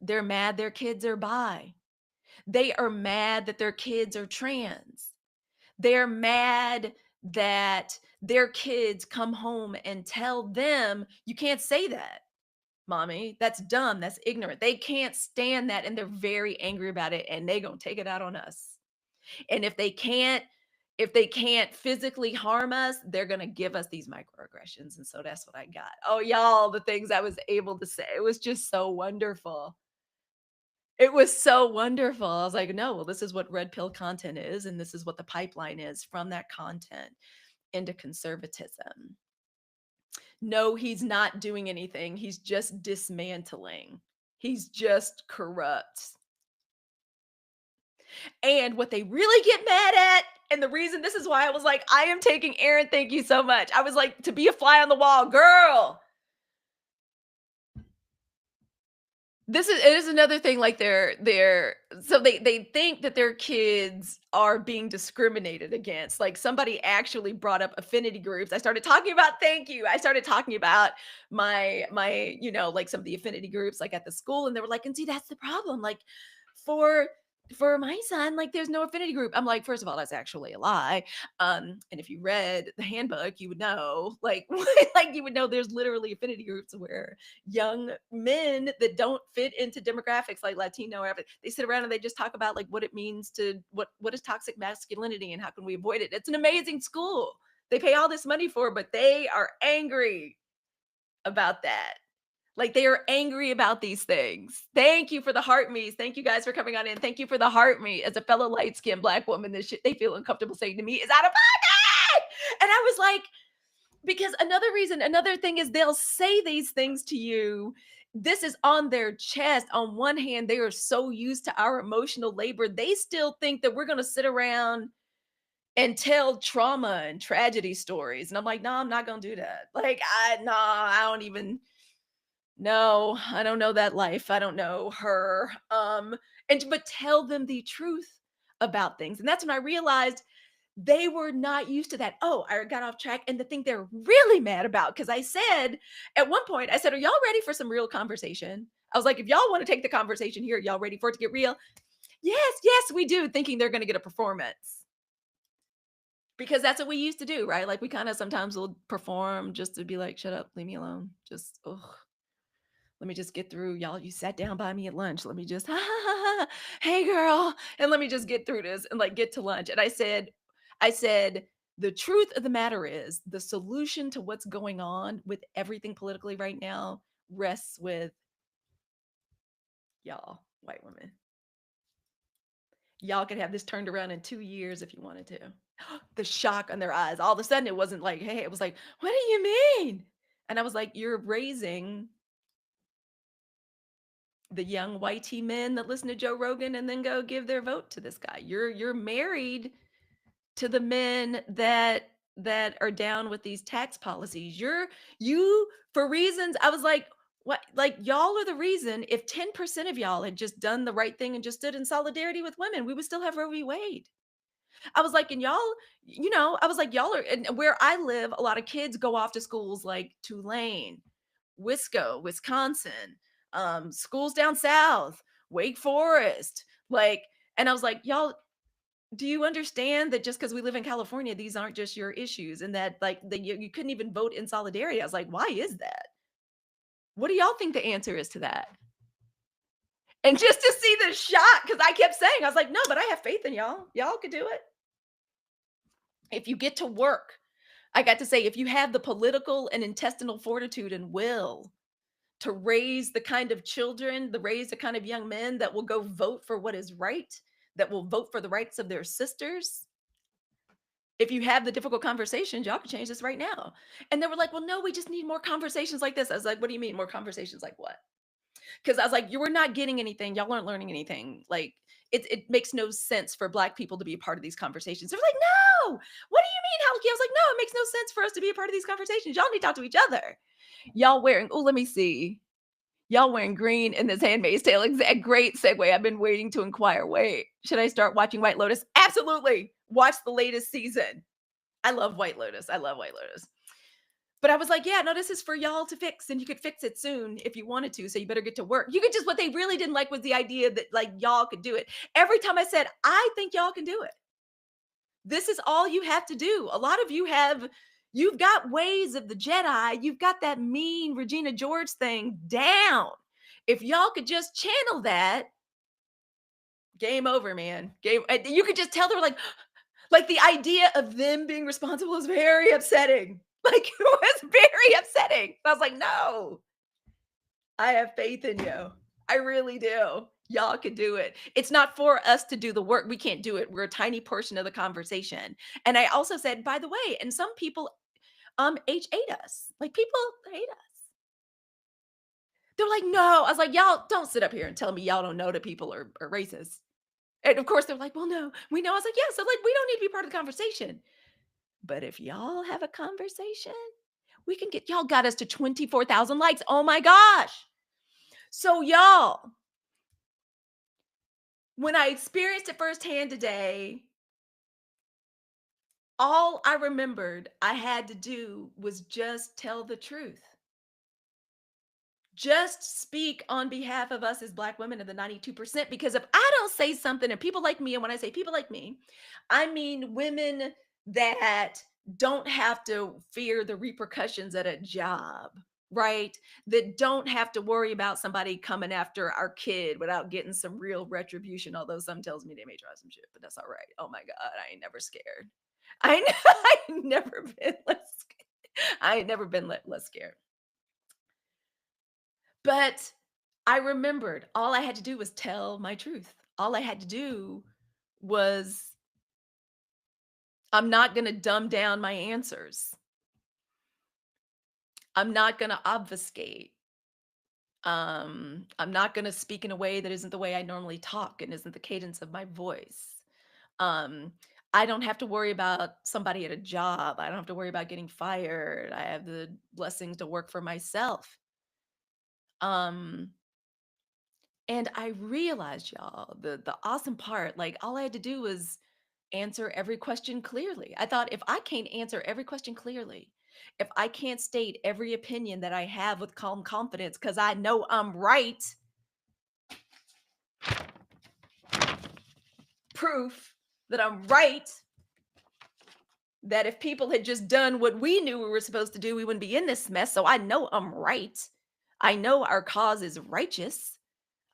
They're mad their kids are bi. They are mad that their kids are trans. They're mad that their kids come home and tell them, you can't say that, mommy. That's dumb. That's ignorant. They can't stand that. And they're very angry about it. And they going to take it out on us. And if they can't physically harm us, they're going to give us these microaggressions. And so that's what I got. Oh, y'all, the things I was able to say. It was just so wonderful. It was so wonderful. I was like, "No, well, this is what red pill content is, and this is what the pipeline is from that content into conservatism." No, he's not doing anything. He's just dismantling. He's just corrupt. And what they really get mad at, and the reason this is why I was like, I am taking Aaron, thank you so much. I was like, to be a fly on the wall, girl. This is it is another thing, like, they're so they think that their kids are being discriminated against, like, somebody actually brought up affinity groups. I started talking about thank you. I started talking about like, some of the affinity groups, like, at the school, and they were like, "And see, that's the problem, like, for for my son, like, there's no affinity group." I'm like, "First of all, that's actually a lie, and if you read the handbook, you would know, like like, you would know there's literally affinity groups where young men that don't fit into demographics like Latino or everything. They sit around and they just talk about like what it means to what is toxic masculinity and how can we avoid it. It's an amazing school. They pay all this money for, but they are angry about that. Like they are angry about these things. Thank you for the heart me's. Thank you guys for coming on in. Thank you for the heart me. As a fellow light skinned black woman, this shit they feel uncomfortable saying to me is out of pocket. And I was like, because another thing is they'll say these things to you. This is on their chest. On one hand, they are so used to our emotional labor, they still think that we're going to sit around and tell trauma and tragedy stories. And I'm like, no, I'm not going to do that. Like, no, I don't even, no, I don't know that life. I don't know her. But tell them the truth about things. And that's when I realized they were not used to that. Oh, I got off track. And the thing they're really mad about, because I said at one point, I said, are y'all ready for some real conversation? I was like, if y'all want to take the conversation here, y'all ready for it to get real? Yes, yes, we do, thinking they're going to get a performance. Because that's what we used to do, right? Like we kind of sometimes will perform just to be like, shut up, leave me alone. Just, ugh, let me just get through. Y'all, you sat down by me at lunch. Let me just, ha, ha, ha, ha. Hey girl. And let me just get through this and like get to lunch. And I said, the truth of the matter is the solution to what's going on with everything politically right now rests with y'all, white women. Y'all could have this turned around in 2 years if you wanted to. The shock on their eyes. All of a sudden, it wasn't like, hey, it was like, what do you mean? And I was like, you're raising the young white tea men that listen to Joe Rogan and then go give their vote to this guy. You're married to the men that are down with these tax policies. You for reasons I was like, What, like, y'all are the reason. If 10% of y'all had just done the right thing and just stood in solidarity with women, we would still have Roe v. Wade. I was like, and y'all, I was like, y'all are, and where I live, a lot of kids go off to schools like Tulane, Wisconsin, schools down south, Wake Forest, like, and I was like, y'all, do you understand that just because we live in California, these aren't just your issues, and that like that you couldn't even vote in solidarity? I was like, why is that? What do y'all think the answer is to that? And just to see the shock, because I kept saying, I was like, no, but I have faith in y'all. Y'all could do it. If you get to work, I got to say, if you have the political and intestinal fortitude and will to raise the kind of children, to raise the kind of young men that will go vote for what is right, that will vote for the rights of their sisters. If you have the difficult conversations, y'all can change this right now. And they were like, well, no, we just need more conversations like this. I was like, what do you mean more conversations like what? Because I was like, you were not getting anything. Y'all weren't learning anything. Like, it makes no sense for Black people to be a part of these conversations. They're like, no, what do you mean, Halicue? I was like, no, it makes no sense for us to be a part of these conversations. Y'all need to talk to each other. Y'all wearing, oh, let me see. Y'all wearing green in this Handmaid's Tale. Exact great segue. I've been waiting to inquire. Wait, should I start watching White Lotus? Absolutely. Watch the latest season. I love White Lotus. I love White Lotus. But I was like, yeah, no, this is for y'all to fix, and you could fix it soon if you wanted to. So you better get to work. You could just, what they really didn't like was the idea that like y'all could do it. Every time I said, I think y'all can do it. This is all you have to do. A lot of you you've got ways of the Jedi. You've got that mean Regina George thing down. If y'all could just channel that, game over, man. You could just tell they were like the idea of them being responsible is very upsetting. Like, it was very upsetting. I was like, no, I have faith in you. I really do. Y'all can do it. It's not for us to do the work. We can't do it. We're a tiny portion of the conversation. And I also said, by the way, and some people hate us. Like, people hate us. They're like, no. I was like, y'all don't sit up here and tell me y'all don't know that people are racist. And of course they're like, well, no, we know. I was like, yeah, so like we don't need to be part of the conversation. But if y'all have a conversation, we can get, y'all got us to 24,000 likes. Oh my gosh. So y'all, when I experienced it firsthand today, all I remembered I had to do was just tell the truth. Just speak on behalf of us as Black women of the 92%. Because if I don't say something, and people like me, and when I say people like me, I mean women that don't have to fear the repercussions at a job, right? That don't have to worry about somebody coming after our kid without getting some real retribution. Although some tells me they may try some shit, but that's all right. Oh my God, I ain't never scared. I ain't never been less scared. I ain't never been less scared. But I remembered all I had to do was tell my truth. All I had to do was, I'm not going to dumb down my answers. I'm not going to obfuscate. I'm not going to speak in a way that isn't the way I normally talk and isn't the cadence of my voice. Um, I don't have to worry about somebody at a job. I don't have to worry about getting fired. I have the blessings to work for myself. Um, And I realized, y'all, the awesome part, like all I had to do was answer every question clearly. I thought, if I can't answer every question clearly, if I can't state every opinion that I have with calm confidence, because I know I'm right, proof that I'm right, that if people had just done what we knew we were supposed to do, we wouldn't be in this mess. So I know I'm right. I know our cause is righteous.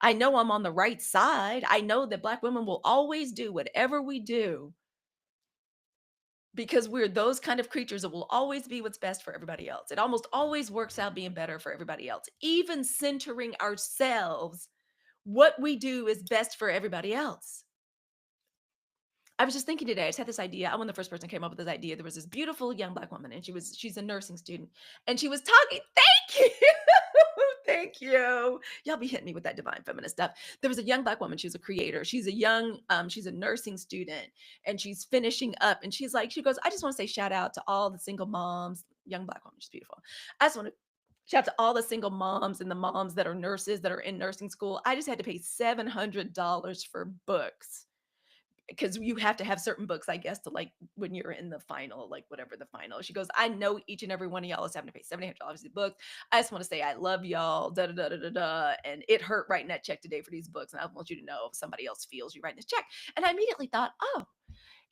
I know I'm on the right side. I know that Black women will always do whatever we do because we're those kind of creatures that will always be what's best for everybody else. It almost always works out being better for everybody else. Even centering ourselves, what we do is best for everybody else. I was just thinking today, I just had this idea. I'm the first person who came up with this idea. There was this beautiful young Black woman, and she's a nursing student, and she was talking. Thank you. Thank you. Y'all be hitting me with that divine feminist stuff. There was a young Black woman. She was a creator. She's a nursing student, and she's finishing up. And she goes, I just want to say shout out to all the single moms, young Black woman. She's beautiful. I just want to Shout out to all the single moms and the moms that are nurses that are in nursing school. I just had to pay $700 for books because you have to have certain books, I guess, to like when you're in the final, like whatever the final. She goes, I know each and every one of y'all is having to pay $700 for the books. I just want to say I love y'all. Da da da da da da. And it hurt writing that check today for these books. And I want you to know if somebody else feels you writing this check. And I immediately thought, oh,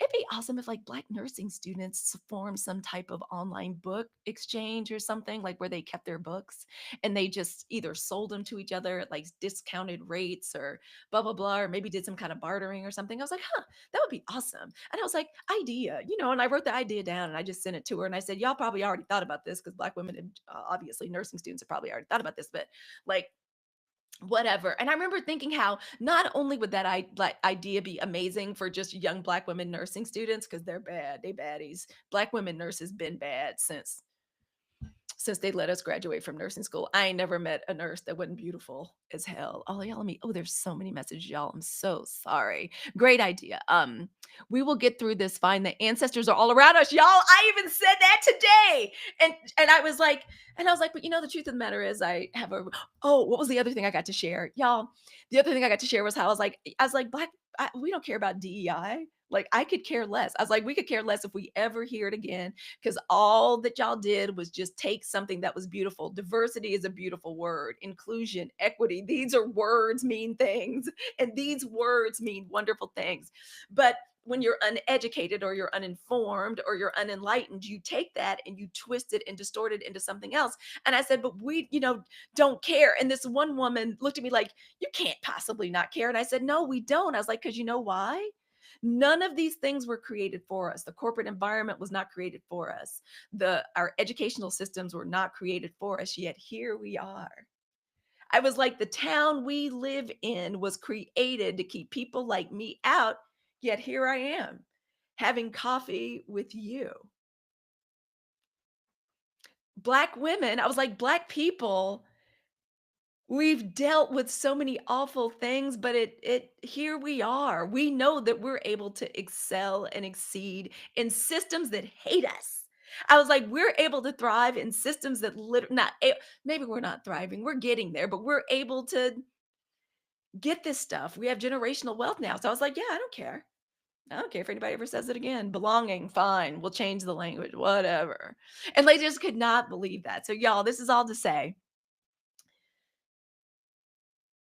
it'd be awesome if like Black nursing students form some type of online book exchange or something like where they kept their books and they just either sold them to each other at like discounted rates or blah blah blah, or maybe did some kind of bartering or something. I was like, huh, that would be awesome. And I was like, idea, and I wrote the idea down and I just sent it to her and I said, y'all probably already thought about this because Black women and obviously nursing students have probably already thought about this, but like whatever. And I remember thinking how not only would that idea be amazing for just young Black women nursing students because they're bad, they baddies. Black women nurses been bad since they let us graduate from nursing school. I ain't never met a nurse that wasn't beautiful as hell. Oh, y'all, let me. Oh, there's so many messages, y'all. I'm so sorry. Great idea. We will get through this fine. The ancestors are all around us, y'all. I even said that today, and I was like, but the truth of the matter is, I have a. Oh, what was the other thing I got to share, y'all? The other thing I got to share was how I was like, Black. We don't care about DEI. Like I could care less. I was like, we could care less if we ever hear it again because all that y'all did was just take something that was beautiful. Diversity is a beautiful word. Inclusion, equity, these are words mean things, and these words mean wonderful things. But when you're uneducated or you're uninformed or you're unenlightened, you take that and you twist it and distort it into something else. And I said, but we, don't care. And this one woman looked at me like, you can't possibly not care. And I said, no, we don't. I was like, because you know why? None of these things were created for us. The corporate environment was not created for us. Our educational systems were not created for us, yet here we are. I was like, the town we live in was created to keep people like me out, yet here I am having coffee with you. Black women, I was like, Black people, we've dealt with so many awful things, but it here we are. We know that we're able to excel and exceed in systems that hate us. I was like, we're able to thrive in systems that maybe we're not thriving, we're getting there, but we're able to get this stuff. We have generational wealth now. So I was like, yeah, I don't care. I don't care if anybody ever says it again. Belonging, fine. We'll change the language, whatever. And they just could not believe that. So, y'all, this is all to say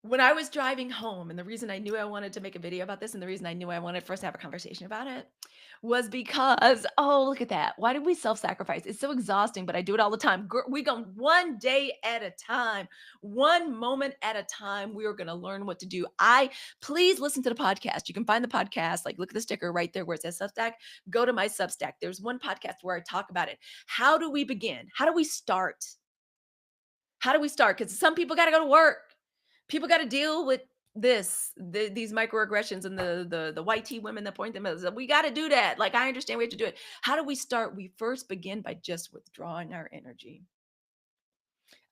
when I was driving home, and the reason I knew I wanted to make a video about this, and the reason I knew I wanted for us to have a conversation about it was because, oh, look at that. Why do we self sacrifice? It's so exhausting, but I do it all the time. We go one day at a time, one moment at a time. We are going to learn what to do. Please listen to the podcast. You can find the podcast, like look at the sticker right there where it says Substack. Go to my Substack. There's one podcast where I talk about it. How do we begin? How do we start? How do we start? Because some people got to go to work. People got to deal with these microaggressions and the white tea women that point them out. We got to do that. Like I understand we have to do it. How do we start? We first begin by just withdrawing our energy.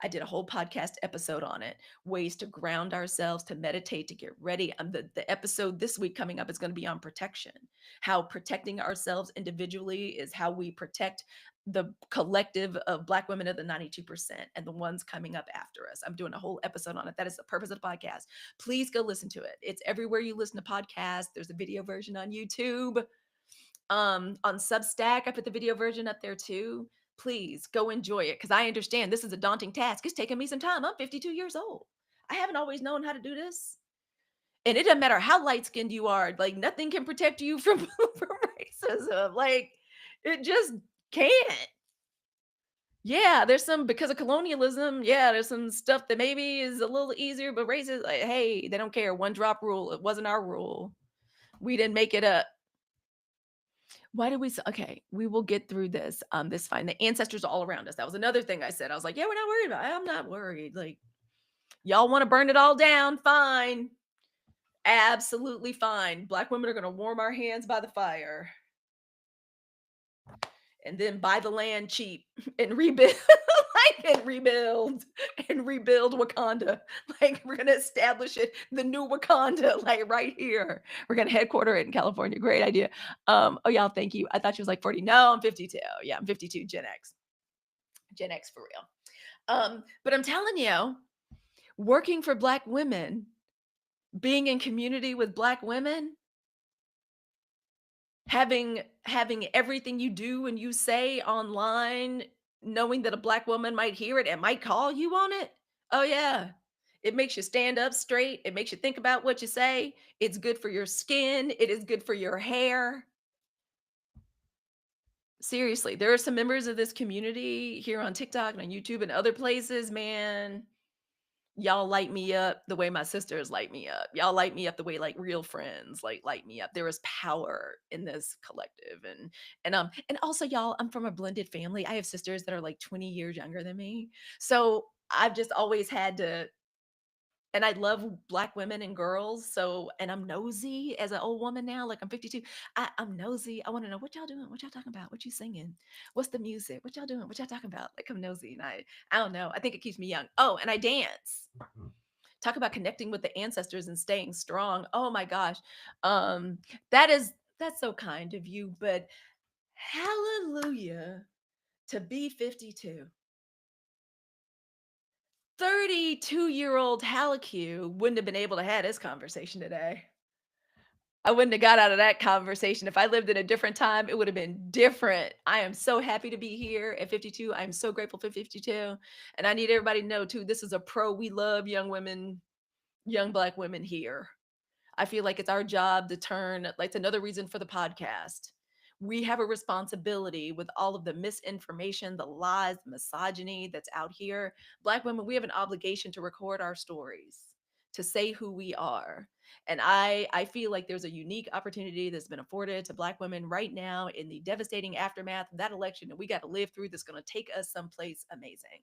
I did a whole podcast episode on it, ways to ground ourselves, to meditate, to get ready. The episode this week coming up is going to be on protection, how protecting ourselves individually is how we protect the collective of Black women of the 92% and the ones coming up after us. I'm doing a whole episode on it. That is the purpose of the podcast. Please go listen to it. It's everywhere you listen to podcasts. There's a video version on YouTube. On Substack, I put the video version up there too. Please go enjoy it because I understand this is a daunting task. It's taken me some time. I'm 52 years old. I haven't always known how to do this. And it doesn't matter how light skinned you are, like nothing can protect you from, from racism. Like it just can't. Yeah, there's some because of colonialism. Yeah, there's some stuff that maybe is a little easier, but racist, like, hey, they don't care. One drop rule. It wasn't our rule. We didn't make it up. Why did we okay, we will get through this. This fine. The ancestors are all around us. That was another thing I said. I was like, yeah, we're not worried about it. I'm not worried. Like, y'all want to burn it all down? Fine. Absolutely fine. Black women are gonna warm our hands by the fire and then buy the land cheap and rebuild and rebuild Wakanda. Like we're gonna establish it, the new Wakanda, like right here. We're gonna headquarter it in California. Great idea. Oh y'all, thank you. I thought she was like 40. No, I'm 52. Yeah, I'm 52, Gen X. Gen X for real. But I'm telling you, working for Black women, being in community with Black women, having everything you do and you say online, knowing that a Black woman might hear it and might call you on it. Oh yeah. It makes you stand up straight. It makes you think about what you say. It's good for your skin. It is good for your hair. Seriously, there are some members of this community here on TikTok and on YouTube and other places, man. Y'all light me up the way my sisters light me up. Y'all light me up the way like real friends like light me up. There is power in this collective, and also y'all, I'm from a blended family. I have sisters that are like 20 years younger than me. So I've just always had to, and I love Black women and girls. So, and I'm nosy as an old woman now. Like I'm 52. I'm nosy. I want to know what y'all doing. What y'all talking about? What you singing? What's the music? What y'all doing? What y'all talking about? Like I'm nosy, and I don't know. I think it keeps me young. Oh, and I dance. Talk about connecting with the ancestors and staying strong. Oh my gosh. Um, that's so kind of you. But hallelujah to be 52. 32-year-old Halicue wouldn't have been able to have this conversation today. I wouldn't have got out of that conversation. If I lived in a different time, it would have been different. I am so happy to be here at 52. I'm so grateful for 52. And I need everybody to know too, this is a pro. We love young women, young Black women here. I feel like it's our job to turn, like, it's another reason for the podcast. We have a responsibility with all of the misinformation, the lies, the misogyny that's out here. Black women, we have an obligation to record our stories, to say who we are. And I feel like there's a unique opportunity that's been afforded to Black women right now in the devastating aftermath of that election that we got to live through that's going to take us someplace amazing.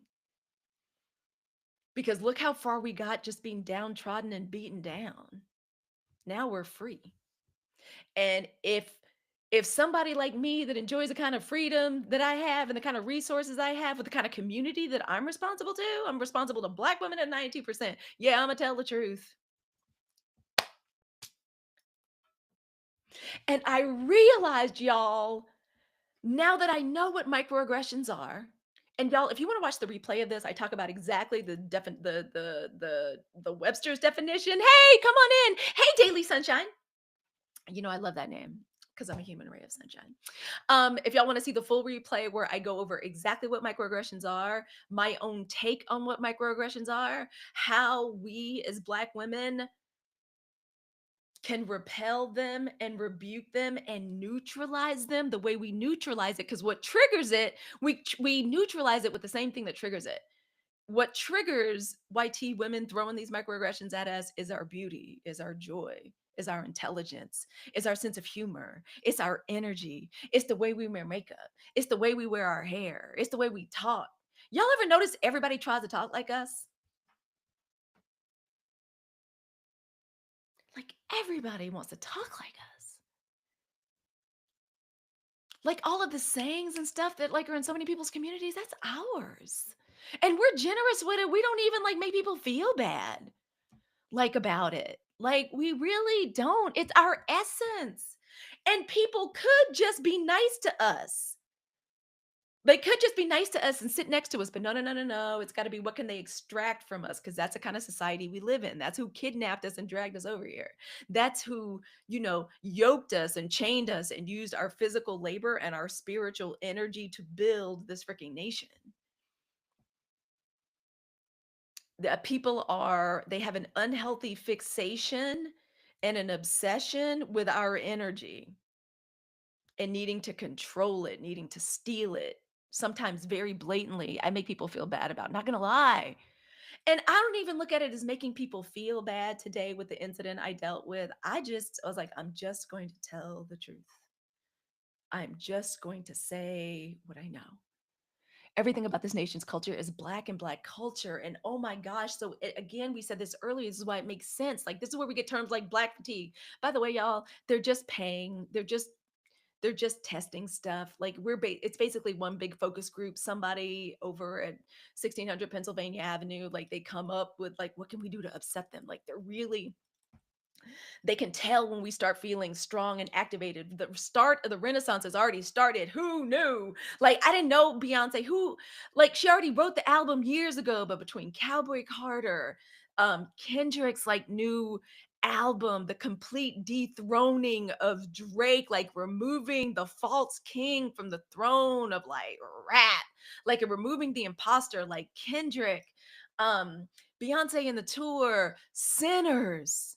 Because look how far we got just being downtrodden and beaten down. Now we're free. And if somebody like me that enjoys the kind of freedom that I have and the kind of resources I have with the kind of community that I'm responsible to, I'm responsible to Black women at 92%. Yeah, I'm gonna tell the truth. And I realized, y'all, now that I know what microaggressions are, and y'all, if you want to watch the replay of this, I talk about exactly the Webster's definition. Hey, come on in. Hey, Daily Sunshine. You know I love that name because I'm a human ray of sunshine. If y'all want to see the full replay where I go over exactly what microaggressions are, my own take on what microaggressions are, how we as Black women can repel them and rebuke them and neutralize them the way we neutralize it, because what triggers it, we neutralize it with the same thing that triggers it. What triggers YT women throwing these microaggressions at us is our beauty, is our joy, is our intelligence, is our sense of humor, it's our energy, it's the way we wear makeup, it's the way we wear our hair, it's the way we talk. Y'all ever notice everybody tries to talk like us? Like everybody wants to talk like us. Like all of the sayings and stuff that like are in so many people's communities, that's ours. And we're generous with it. We don't even like make people feel bad like about it. Like we really don't. It's our essence. And people could just be nice to us. They could just be nice to us and sit next to us, but no, no, no, no, no. It's got to be what can they extract from us? Because that's the kind of society we live in. That's who kidnapped us and dragged us over here. That's who, yoked us and chained us and used our physical labor and our spiritual energy to build this freaking nation. The people they have an unhealthy fixation and an obsession with our energy and needing to control it, needing to steal it, sometimes very blatantly. I make people feel bad about, not gonna lie. And I don't even look at it as making people feel bad today with the incident I dealt with. I was like, I'm just going to tell the truth. I'm just going to say what I know. Everything about this nation's culture is Black and Black culture. And oh my gosh. So again, we said this earlier. This is why it makes sense. Like, this is where we get terms like Black fatigue. By the way, y'all, they're just testing stuff. Like it's basically one big focus group. Somebody over at 1600 Pennsylvania Avenue, like they come up with like, what can we do to upset them? Like They can tell when we start feeling strong and activated. The start of the Renaissance has already started. Who knew? Like, I didn't know Beyonce, who, like, she already wrote the album years ago, but between Cowboy Carter, Kendrick's like new album, the complete dethroning of Drake, like removing the false king from the throne of like rap, like removing the imposter, like Kendrick, um, Beyonce in the tour, Sinners,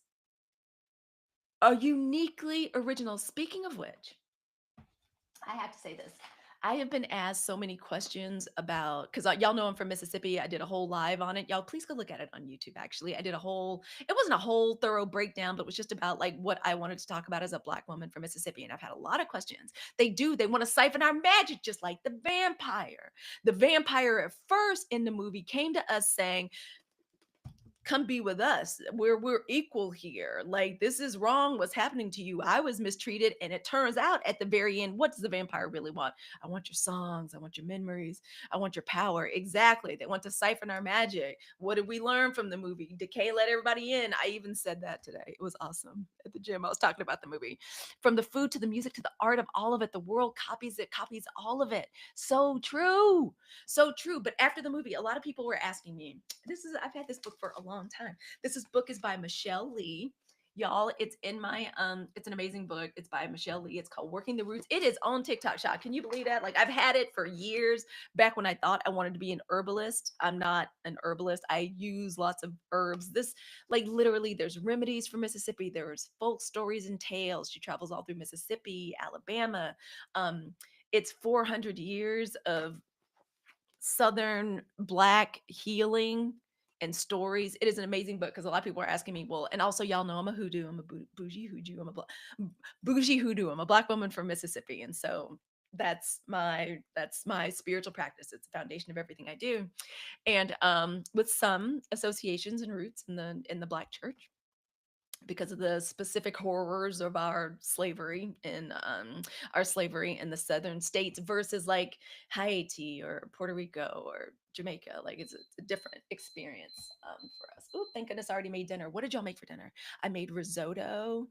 are uniquely original. Speaking of which, I have to say this. I have been asked so many questions about, because y'all know I'm from Mississippi. I did a whole live on it. Y'all, please go look at it on YouTube. Actually, I did a whole. It wasn't a whole thorough breakdown, but it was just about like what I wanted to talk about as a Black woman from Mississippi. And I've had a lot of questions. They do. They want to siphon our magic, just like the vampire. The vampire at first in the movie came to us saying, come be with us. We're equal here. Like, this is wrong what's happening to you. I was mistreated, and it turns out at the very end, what does the vampire really want? I want your songs, I want your memories, I want your power. Exactly, they want to siphon our magic. What did we learn from the movie? Decay let everybody in. I even said that today. It was awesome at the gym. I was talking about the movie. From the food to the music to the art of all of it, the world copies it, copies all of it. So true, so true. But after the movie, a lot of people were asking me, I've had this book for a long time. Book is by Michelle Lee. Y'all, it's an amazing book. It's by Michelle Lee. It's called Working the Roots. It is on TikTok Shop. Can you believe that? Like, I've had it for years, back when I thought I wanted to be an herbalist. I'm not an herbalist. I use lots of herbs. This, like, literally, there's remedies from Mississippi. There's folk stories and tales. She travels all through Mississippi, Alabama. Um, it's 400 years of Southern Black healing and stories. It is an amazing book because a lot of people are asking me, well, and also y'all know I'm a hoodoo. I'm a bougie hoodoo. Bougie hoodoo. I'm a Black woman from Mississippi, and so that's my spiritual practice. It's the foundation of everything I do, and with some associations and roots in the Black church, because of the specific horrors of our slavery in the southern states versus like Haiti or Puerto Rico or Jamaica. Like, it's a different experience for us. Oh, thank goodness I already made dinner. What did y'all make for dinner? I made risotto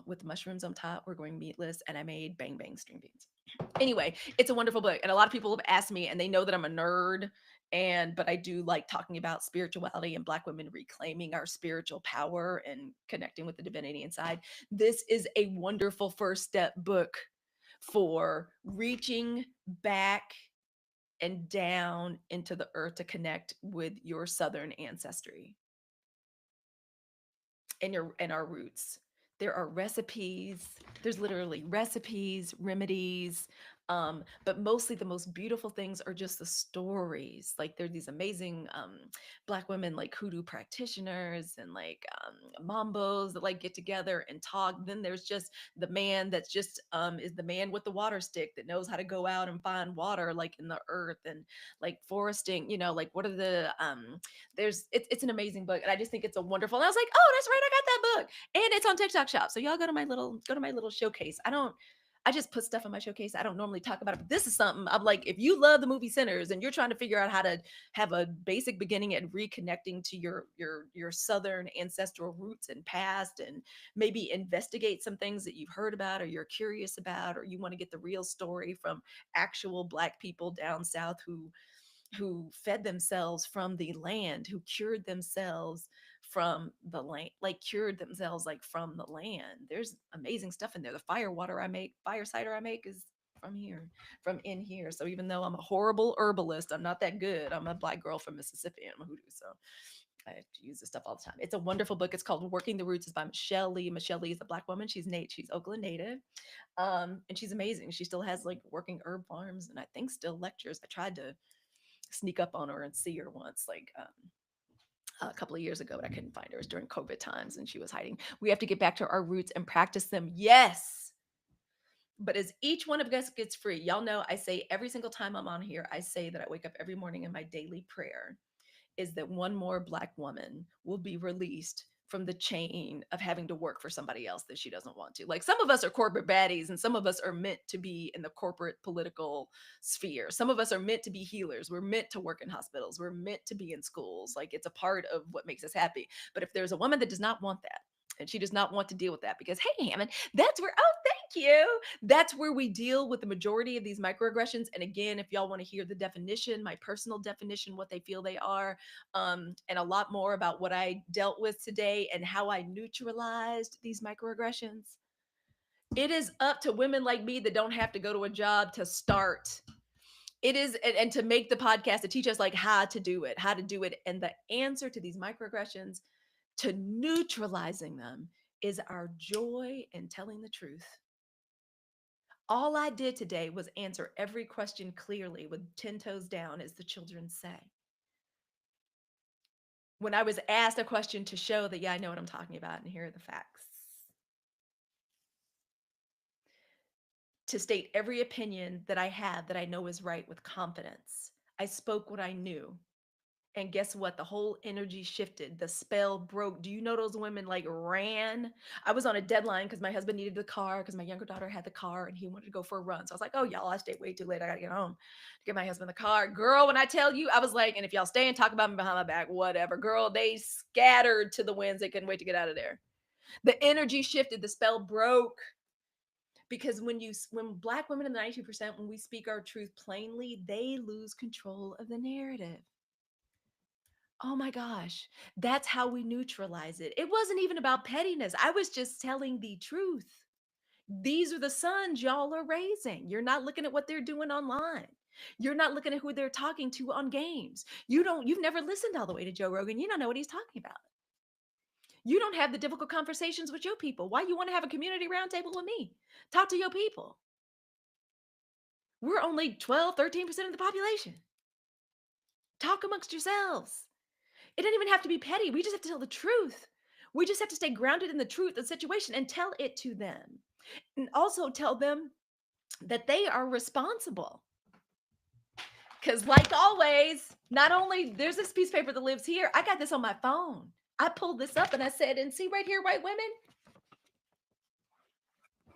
with mushrooms on top. We're going meatless, and I made bang bang string beans. Anyway, it's a wonderful book, and a lot of people have asked me, and they know that I'm a nerd, and but I do like talking about spirituality and Black women reclaiming our spiritual power and connecting with the divinity inside. This is a wonderful first step book for reaching back and down into the earth to connect with your southern ancestry and our roots. There are recipes. There's literally recipes, remedies, but mostly the most beautiful things are just the stories. Like, there are these amazing Black women, like hoodoo practitioners and like mambos that like get together and talk. Then there's just the man that's just is the man with the water stick that knows how to go out and find water like in the earth and like foresting. Like, what are the it's an amazing book, and I just think it's a wonderful. And I was like, oh, that's right, I got that book, and it's on TikTok Shop. So y'all go to my little showcase. I just put stuff in my showcase. I don't normally talk about it, but this is something I'm like, if you love the movie Sinners and you're trying to figure out how to have a basic beginning at reconnecting to your southern ancestral roots and past, and maybe investigate some things that you've heard about or you're curious about, or you want to get the real story from actual Black people down south who fed themselves from the land, who cured themselves from the land, like cured themselves like from the land. There's amazing stuff in there. The fire cider I make is from here, from in here. So even though I'm a horrible herbalist, I'm not that good. I'm a Black girl from Mississippi and I'm a hoodoo. So I have to use this stuff all the time. It's a wonderful book. It's called Working the Roots. It's by Michelle Lee. Michelle Lee is a Black woman. She's Oakland native. And she's amazing. She still has like working herb farms and I think still lectures. I tried to sneak up on her and see her once, like a couple of years ago, but I couldn't find her. It was during COVID times and she was hiding. We have to get back to our roots and practice them. Yes. But as each one of us gets free, y'all know I say every single time I'm on here, I say that I wake up every morning in my daily prayer is that one more Black woman will be released from the chain of having to work for somebody else that she doesn't want to. Like, some of us are corporate baddies and some of us are meant to be in the corporate political sphere. Some of us are meant to be healers. We're meant to work in hospitals. We're meant to be in schools. Like, it's a part of what makes us happy. But if there's a woman that does not want that, And she does not want to deal with that because, hey, Hammond, that's where, oh, thank you. That's where we deal with the majority of these microaggressions. And again, if y'all want to hear the definition, my personal definition, what they feel they are, and a lot more about what I dealt with today and how I neutralized these microaggressions, it is up to women like me that don't have to go to a job to start. It is, and to make the podcast to teach us like how to do it, how to do it. And the answer to these microaggressions, to neutralizing them, is our joy in telling the truth. All I did today was answer every question clearly with 10 toes down, as the children say. When I was asked a question to show that, yeah, I know what I'm talking about, and here are the facts. To state every opinion that I have that I know is right with confidence. I spoke what I knew. And guess what? The whole energy shifted. The spell broke. Do you know those women like ran? I was on a deadline because my husband needed the car because my younger daughter had the car and he wanted to go for a run. So I was like, oh, y'all, I stayed way too late. I got to get home to get my husband the car. Girl, when I tell you, I was like, and if y'all stay and talk about me behind my back, whatever. Girl, they scattered to the winds. They couldn't wait to get out of there. The energy shifted. The spell broke. Because when Black women in the 92%, when we speak our truth plainly, they lose control of the narrative. Oh my gosh, that's how we neutralize it. It wasn't even about pettiness. I was just telling the truth. These are the sons y'all are raising. You're not looking at what they're doing online. You're not looking at who they're talking to on games. You've never listened all the way to Joe Rogan. You don't know what he's talking about. You don't have the difficult conversations with your people. Why you want to have a community roundtable with me? Talk to your people. We're only 12, 13% of the population. Talk amongst yourselves. It doesn't even have to be petty. We just have to tell the truth. We just have to stay grounded in the truth of the situation and tell it to them. And also tell them that they are responsible. Because, like always, not only there's this piece of paper that lives here, I got this on my phone. I pulled this up and I said, and see right here, white women?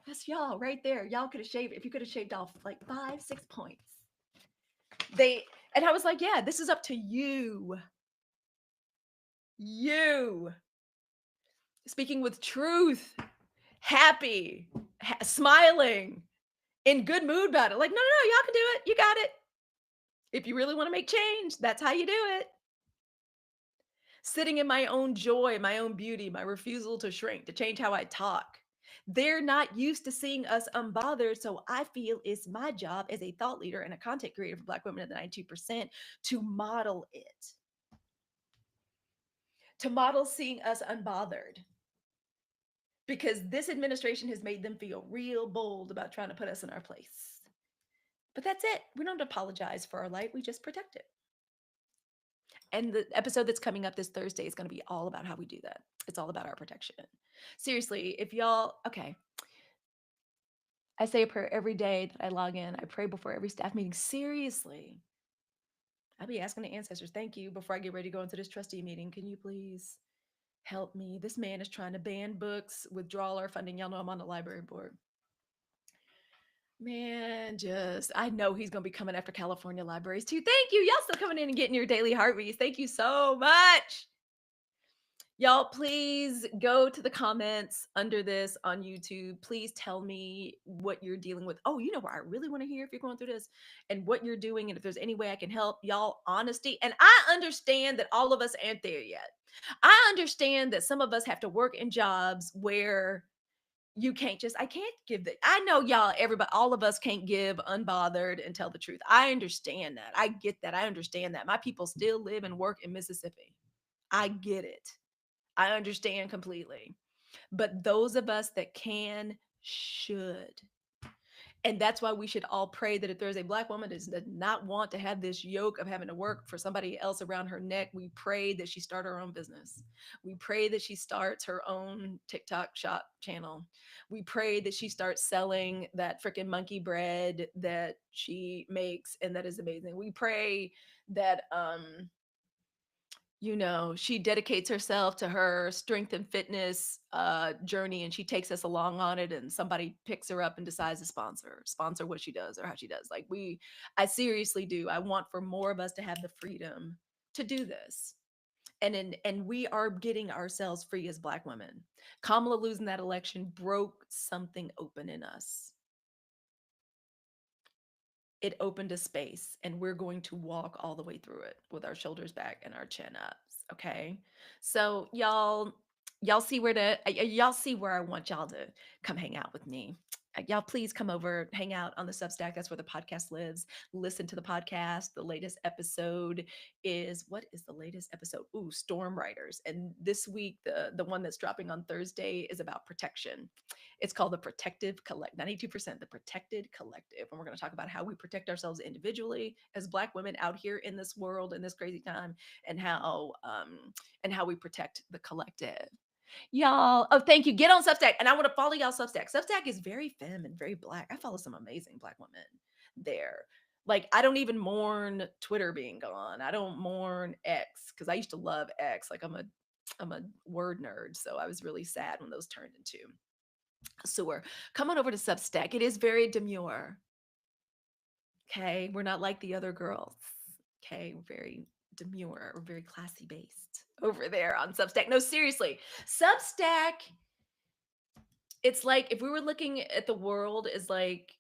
That's y'all right there. Y'all could have shaved, if you could have shaved off like 5, 6 points. And I was like, yeah, this is up to you. You. Speaking with truth, happy, smiling, in good mood about it. Like, no, y'all can do it. You got it. If you really want to make change, that's how you do it. Sitting in my own joy, my own beauty, my refusal to shrink, to change how I talk. They're not used to seeing us unbothered. So I feel it's my job as a thought leader and a content creator for Black women in the 92% to model it. To model seeing us unbothered. Because this administration has made them feel real bold about trying to put us in our place. But that's it. We don't apologize for our light. We just protect it. And the episode that's coming up this Thursday is going to be all about how we do that. It's all about our protection. Seriously, if y'all, okay. I say a prayer every day that I log in. I pray before every staff meeting. Seriously. I'll be asking the ancestors, thank you, before I get ready to go into this trustee meeting. Can you please help me? This man is trying to ban books, withdraw our funding. Y'all know I'm on the library board. Man, I know he's going to be coming after California libraries too. Thank you. Y'all still coming in and getting your daily heartbeats. Thank you so much. Y'all, please go to the comments under this on YouTube. Please tell me what you're dealing with. Oh, you know what I really want to hear if you're going through this and what you're doing and if there's any way I can help. Y'all, honesty. And I understand that all of us aren't there yet. I understand that some of us have to work in jobs where you can't just, I can't give the, I know y'all, everybody, all of us can't give unbothered and tell the truth. I understand that. I get that. I understand that. My people still live and work in Mississippi. I get it. I understand completely. But those of us that can should. And that's why we should all pray that if there's a Black woman that does not want to have this yoke of having to work for somebody else around her neck, we pray that she start her own business. We pray that she starts her own TikTok shop channel. We pray that she starts selling that freaking monkey bread that she makes and that is amazing. We pray that she dedicates herself to her strength and fitness journey, and she takes us along on it, and somebody picks her up and decides to sponsor what she does or how she does. Like I seriously do. I want for more of us to have the freedom to do this. And we are getting ourselves free as Black women. Kamala losing that election broke something open in us. It opened a space, and we're going to walk all the way through it with our shoulders back and our chin ups. Okay. So y'all see where y'all see where I want y'all to come hang out with me. Y'all please come over, hang out on the Substack. That's where the podcast lives. Listen to the podcast. The latest episode is, what is the latest episode? Ooh, Storm Riders. And this week, the one that's dropping on Thursday is about protection. It's called the Protective Collect, 92%, the Protected Collective. And we're going to talk about how we protect ourselves individually as Black women out here in this world in this crazy time, and how we protect the collective. Y'all, oh, thank you. Get on Substack. And I want to follow y'all Substack. Substack is very femme and very Black. I follow some amazing Black women there. Like, I don't even mourn Twitter being gone. I don't mourn X because I used to love X. Like, I'm a word nerd, so I was really sad when those turned into sewer. Come on over to Substack. It is very demure. Okay. We're not like the other girls. Okay. We're very demure. We're very classy based over there on Substack. No, seriously. Substack, it's like if we were looking at the world as like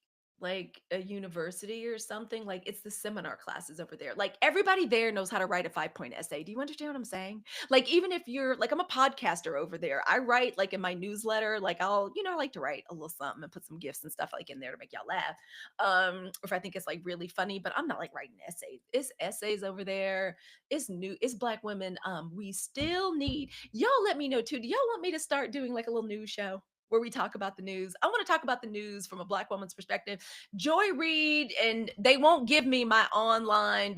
a university or something, like it's the seminar classes over there. Like everybody there knows how to write a 5 point essay. Do you understand what I'm saying? Like even if you're like, I'm a podcaster over there, I write like in my newsletter, like I like to write a little something and put some gifts and stuff like in there to make y'all laugh. Or if I think it's like really funny, but I'm not like writing essays. It's essays over there. It's Black women. We still need y'all. Let me know too. Do y'all want me to start doing like a little news show where we talk about the news? I want to talk about the news from a Black woman's perspective. Joy Reid, and they won't give me my online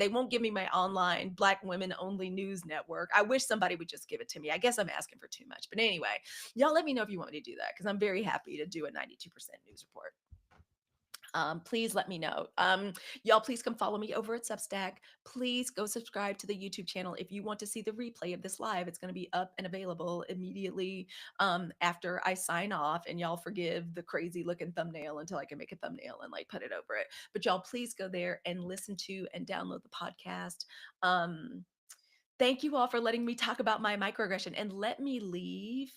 Black women only news network. I wish somebody would just give it to me. I guess I'm asking for too much. But anyway, y'all let me know if you want me to do that because I'm very happy to do a 92% news report. Please let me know. Y'all, please come follow me over at Substack. Please go subscribe to the YouTube channel if you want to see the replay of this live. It's going to be up and available immediately after I sign off. And y'all forgive the crazy looking thumbnail until I can make a thumbnail and like put it over it. But y'all, please go there and listen to and download the podcast. Thank you all for letting me talk about my microaggression. And let me leave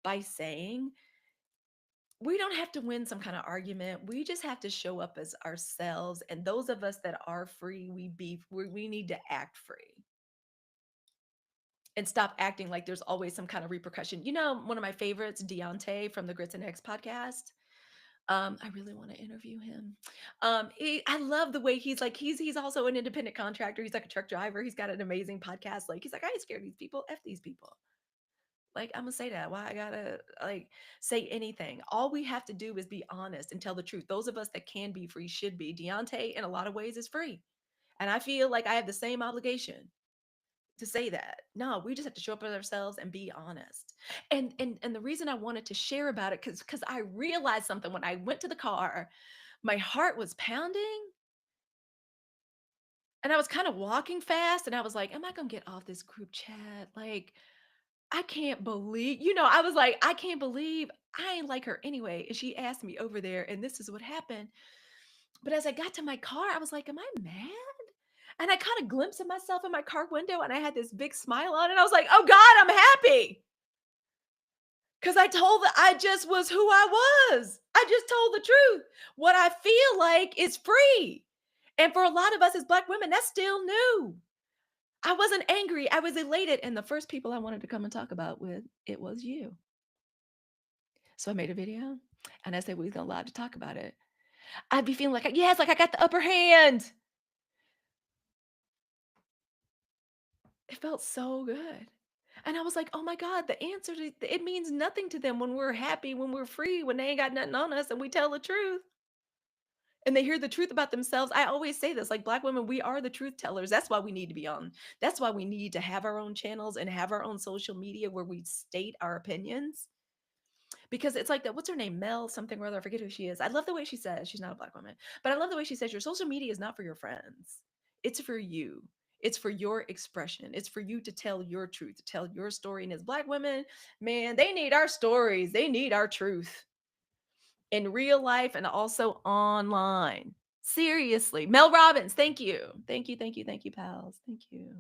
by saying, we don't have to win some kind of argument. We just have to show up as ourselves. And those of us that are free, we need to act free and stop acting like there's always some kind of repercussion. You know, one of my favorites, Deontay from the Grits and Eggs podcast. I really want to interview him. I love the way he's also an independent contractor. He's like a truck driver. He's got an amazing podcast. Like he's like, I ain't scared of these people. F these people. Like, I'm gonna say that. Why I gotta like say anything? All we have to do is be honest and tell the truth. Those of us that can be free should be. Deontay, in a lot of ways, is free. And I feel like I have the same obligation to say that. No, we just have to show up as ourselves and be honest. And the reason I wanted to share about it, because I realized something when I went to the car, my heart was pounding. And I was kind of walking fast, and I was like, am I gonna get off this group chat? Like, I can't believe, I was like, I can't believe I ain't like her anyway. And she asked me over there, and this is what happened. But as I got to my car, I was like, am I mad? And I caught a glimpse of myself in my car window, and I had this big smile on it. I was like, oh God, I'm happy. Because I just was who I was. I just told the truth. What I feel like is free. And for a lot of us as Black women, that's still new. I wasn't angry. I was elated. And the first people I wanted to come and talk about with, it was you. So I made a video and I said, we're going to live to talk about it. I'd be feeling like, yes, like I got the upper hand. It felt so good. And I was like, oh my God, the answer to it means nothing to them when we're happy, when we're free, when they ain't got nothing on us and we tell the truth. And they hear the truth about themselves. I always say this, like Black women, we are the truth tellers. That's why we need to be on. That's why we need to have our own channels and have our own social media where we state our opinions. Because it's like that, what's her name? Mel something or other. I forget who she is. I love the way she says, she's not a Black woman, but I love the way she says, your social media is not for your friends. It's for you. It's for your expression. It's for you to tell your truth, to tell your story. And as Black women, man, they need our stories. They need our truth in real life and also online. Seriously. Mel Robbins, thank you. Thank you, thank you, thank you, pals. Thank you.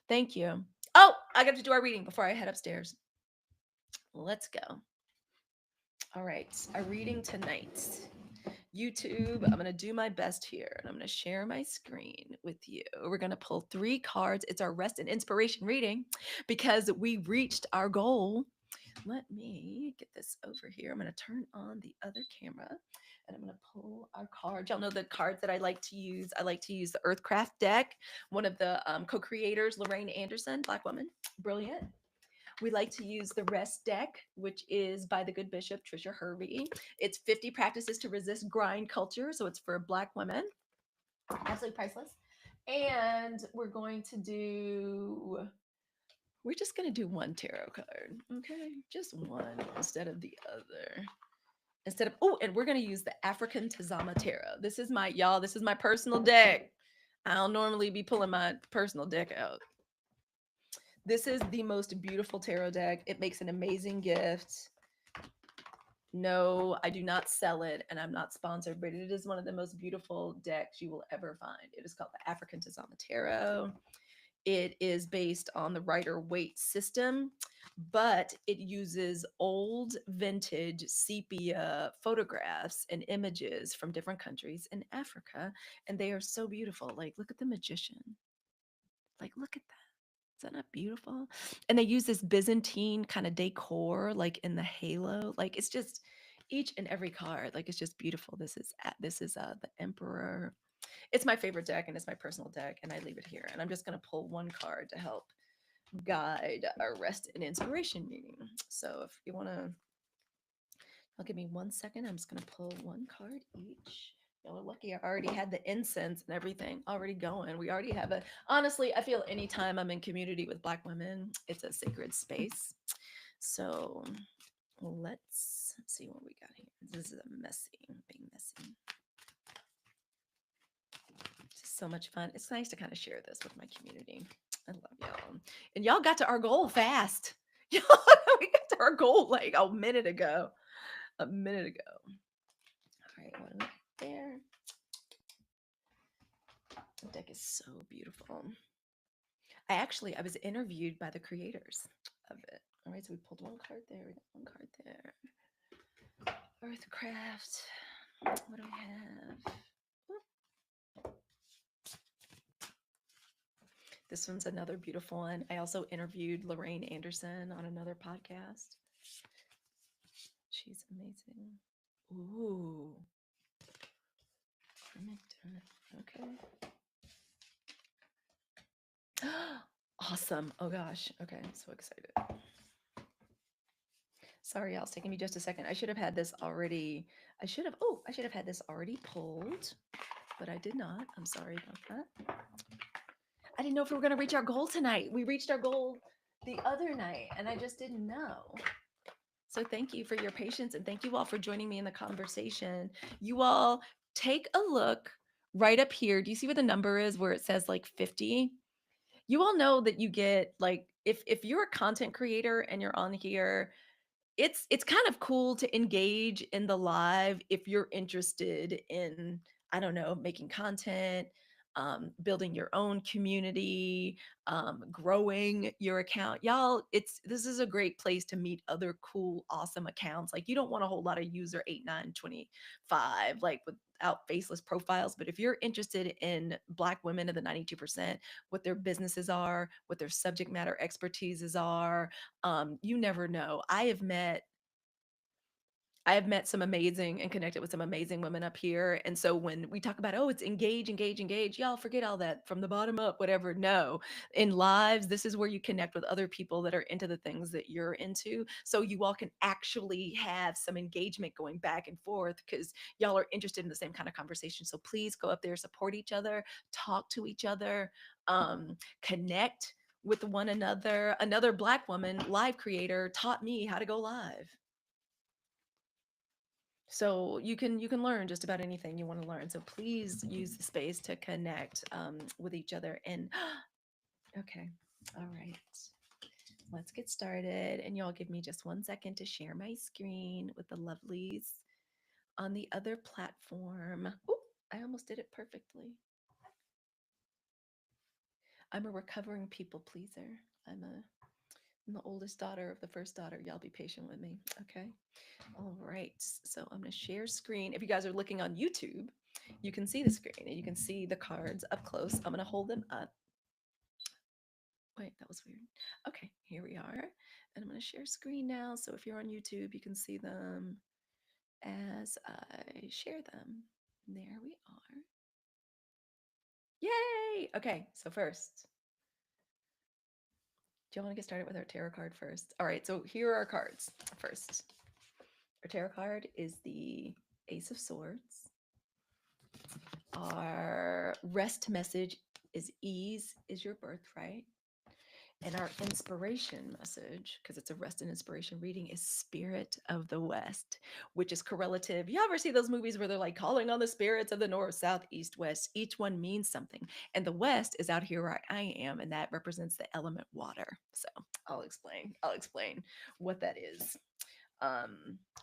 Thank you. Oh, I got to do our reading before I head upstairs. Let's go. All right, our reading tonight. YouTube, I'm going to do my best here and I'm going to share my screen with you. We're going to pull 3 cards. It's our rest and inspiration reading because we reached our goal. Let me get this over here. I'm going to turn on the other camera and I'm going to pull our cards. Y'all know the cards that I like to use. I like to use the Earthcraft deck. One of the co-creators, Lorraine Anderson, Black woman, brilliant. We like to use the Rest deck, which is by the good bishop, Trisha Hervey. It's 50 practices to resist grind culture. So it's for Black women. Absolutely priceless. And we're just going to do one tarot card. Okay. Just one instead of the other. And we're going to use the African Tazama Tarot. This is my personal deck. I don't normally be pulling my personal deck out. This is the most beautiful tarot deck. It makes an amazing gift. No, I do not sell it and I'm not sponsored, but it is one of the most beautiful decks you will ever find. It is called the African Tazama Tarot. It is based on the Rider-Waite system, but it uses old vintage sepia photographs and images from different countries in Africa. And they are so beautiful. Like, look at the magician. Like, look at that. Is that not beautiful? And they use this Byzantine kind of decor, like in the halo. Like it's just each and every card, like it's just beautiful. This is the Emperor. It's my favorite deck, and it's my personal deck, and I leave it here. And I'm just gonna pull one card to help guide our rest and inspiration meeting. So if you wanna, I'll give me 1 second. I'm just gonna pull one card each. Y'all are lucky I already had the incense and everything already going. We already have honestly, I feel anytime I'm in community with Black women, it's a sacred space. So let's see what we got here. This is being messy. It's so much fun. It's nice to kind of share this with my community. I love y'all. And y'all got to our goal fast. We got to our goal like a minute ago. A minute ago. All right, one right there. The deck is so beautiful. I was interviewed by the creators of it. All right, so we pulled one card there. We got one card there. Earthcraft. What do we have? This one's another beautiful one. I also interviewed Lorraine Anderson on another podcast. She's amazing. Ooh. Okay. Awesome. Oh gosh. Okay, I'm so excited. Sorry, y'all, it's taking me just a second. I should have had this already. I should have had this already pulled, but I did not. I'm sorry about that. I didn't know if we were going to reach our goal tonight. We reached our goal the other night, and I just didn't know. So thank you for your patience, and thank you all for joining me in the conversation. You all take a look right up here. Do you see what the number is where it says like 50? You all know that you get like if you're a content creator and you're on here, it's kind of cool to engage in the live if you're interested in, I don't know, making content, building your own community, growing your account. Y'all, this is a great place to meet other cool, awesome accounts. Like you don't want a whole lot of user 8925 like without faceless profiles. But if you're interested in Black women of the 92%, what their businesses are, what their subject matter expertises are, you never know. I have met some amazing and connected with some amazing women up here. And so when we talk about, oh, it's engage, engage, engage, y'all forget all that from the bottom up, whatever. No, in lives, this is where you connect with other people that are into the things that you're into. So you all can actually have some engagement going back and forth because y'all are interested in the same kind of conversation. So please go up there, support each other, talk to each other, connect with one another. Another Black woman live creator taught me how to go live. So you can learn just about anything you want to learn. So please use the space to connect with each other. And okay, all right, let's get started. And y'all give me just 1 second to share my screen with the lovelies on the other platform. Ooh, I almost did it perfectly. I'm a recovering people pleaser. I'm the oldest daughter of the first daughter. Y'all be patient with me. Okay. All right. So I'm going to share screen. If you guys are looking on YouTube, you can see the screen and you can see the cards up close. I'm going to hold them up. Wait, that was weird. Okay, here we are. And I'm going to share screen now. So if you're on YouTube, you can see them as I share them. There we are. Yay! Okay, so first, do you want to get started with our tarot card first? All right, so here are our cards. First, our tarot card is the Ace of Swords. Our rest message is ease is your birthright. And our inspiration message, because it's a rest and inspiration reading, is Spirit of the West, which is correlative. You ever see those movies where they're like calling on the spirits of the North, South, East, West? Each one means something. And the West is out here where I am, and that represents the element water. So I'll explain. I'll explain what that is.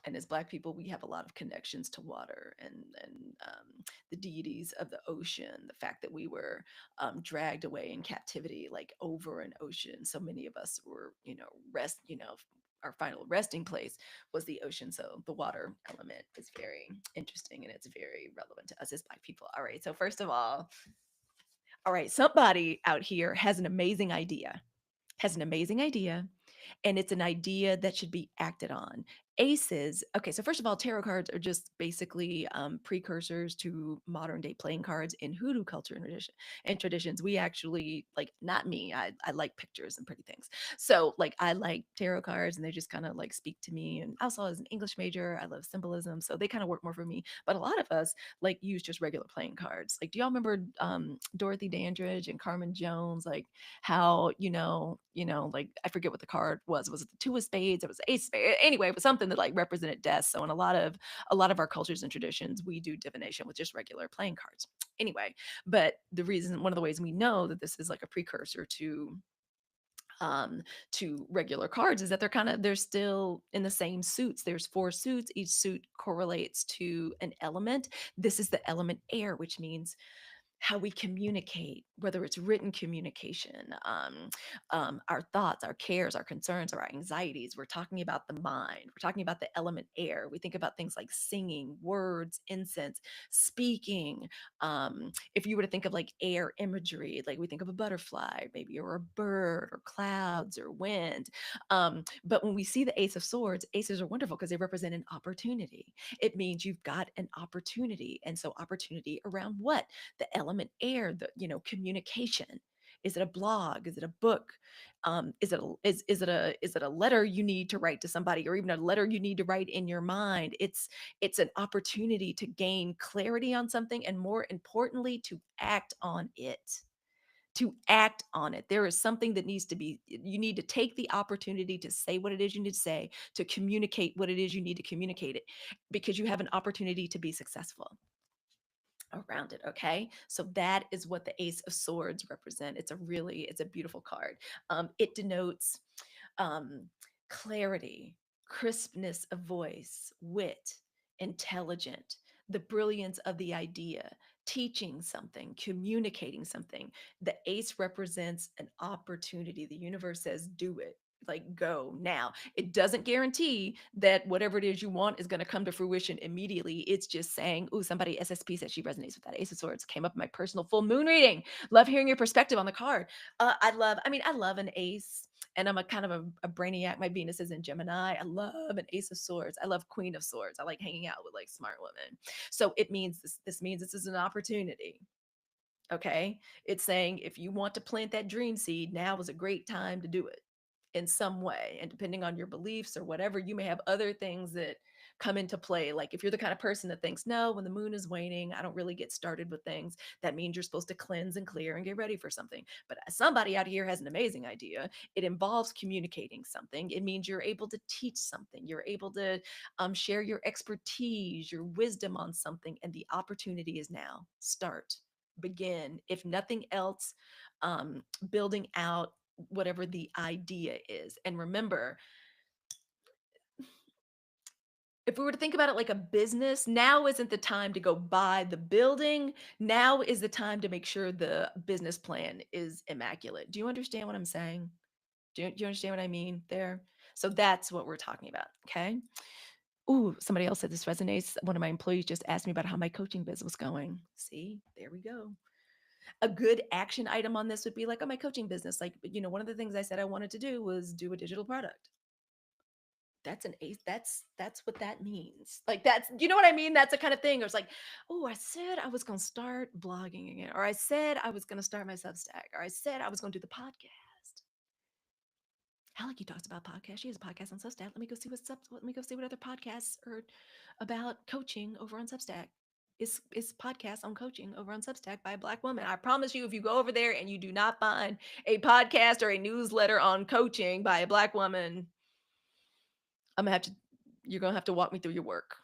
And as Black people, we have a lot of connections to water and the deities of the ocean. The fact that we were dragged away in captivity, like over an ocean. So many of us were, our final resting place was the ocean. So the water element is very interesting and it's very relevant to us as Black people. All right. So first of all right, somebody out here has an amazing idea. Has an amazing idea and it's an idea that should be acted on. Aces, okay, so first of all, tarot cards are just basically precursors to modern day playing cards in hoodoo culture and traditions. We actually, like, not me, I like pictures and pretty things. So, like, I like tarot cards and they just kind of like speak to me. And also, as an English major, I love symbolism. So they kind of work more for me. But a lot of us like use just regular playing cards. Like, do y'all remember Dorothy Dandridge and Carmen Jones? Like, how like I forget what the card was. Was it the two of spades? It was the ace of spades. Anyway, it was something that like represented death. So in a lot of our cultures and traditions, we do divination with just regular playing cards. Anyway, but one of the ways we know that this is like a precursor um to regular cards is that they're still in the same suits. There's four suits. Each suit correlates to an element. This is the element air, which means how we communicate, whether it's written communication, our thoughts, our cares, our concerns, our anxieties. We're talking about the mind. We're talking about the element air. We think about things like singing, words, incense, speaking. If you were to think of like air imagery, like we think of a butterfly, maybe, or a bird, or clouds, or wind. But when we see the Ace of Swords, aces are wonderful because they represent an opportunity. It means you've got an opportunity. And so, opportunity around what? The element air, the communication. Is it a blog? Is it a book? Is it a letter you need to write to somebody, or even a letter you need to write in your mind? It's an opportunity to gain clarity on something, and more importantly, to act on it. To act on it. There is something that needs to be, you need to take the opportunity to say what it is you need to say, to communicate what it is you need to communicate it, because you have an opportunity to be successful around it. Okay, so that is what the Ace of Swords represent. It's a beautiful card. It denotes um clarity, crispness of voice, wit, intelligent, the brilliance of the idea, teaching something, communicating something. The ace represents an opportunity. The universe says do it, like, go now. It doesn't guarantee that whatever it is you want is going to come to fruition immediately. It's just saying, ooh, somebody SSP said she resonates with that. Ace of Swords came up in my personal full moon reading. Love hearing your perspective on the card. I love an ace, and I'm a kind of a brainiac. My Venus is in Gemini. I love an Ace of Swords. I love Queen of Swords. I like hanging out with like smart women. So it means this means this is an opportunity. Okay. It's saying if you want to plant that dream seed, now is a great time to do it in some way. And depending on your beliefs or whatever, you may have other things that come into play. Like if you're the kind of person that thinks, no, when the moon is waning, I don't really get started with things, that means you're supposed to cleanse and clear and get ready for something. But somebody out here has an amazing idea. It involves communicating something. It means you're able to teach something. You're able to share your expertise, your wisdom on something. And the opportunity is now. Start, begin. If nothing else, building out whatever the idea is. And remember, if we were to think about it like a business, now isn't the time to go buy the building. Now is the time to make sure the business plan is immaculate. Do you understand what I'm saying? Do you understand what I mean there? So that's what we're talking about. Okay. Ooh, somebody else said this resonates. One of my employees just asked me about how my coaching business was going. See, there we go. A good action item on this would be like, on my coaching business, like, one of the things I said I wanted to do was do a digital product. That's an ace. That's what that means. Like, that's, you know what I mean? That's the kind of thing. It was like, oh, I said I was gonna start blogging again, or I said I was gonna start my Substack, or I said I was gonna do the podcast. Halicue talks about podcasts. She has a podcast on Substack. Let me go see let me go see what other podcasts are about coaching over on Substack. Is podcast on coaching over on Substack by a Black woman. I promise you, if you go over there and you do not find a podcast or a newsletter on coaching by a Black woman, I'm gonna have to you're gonna have to walk me through your work.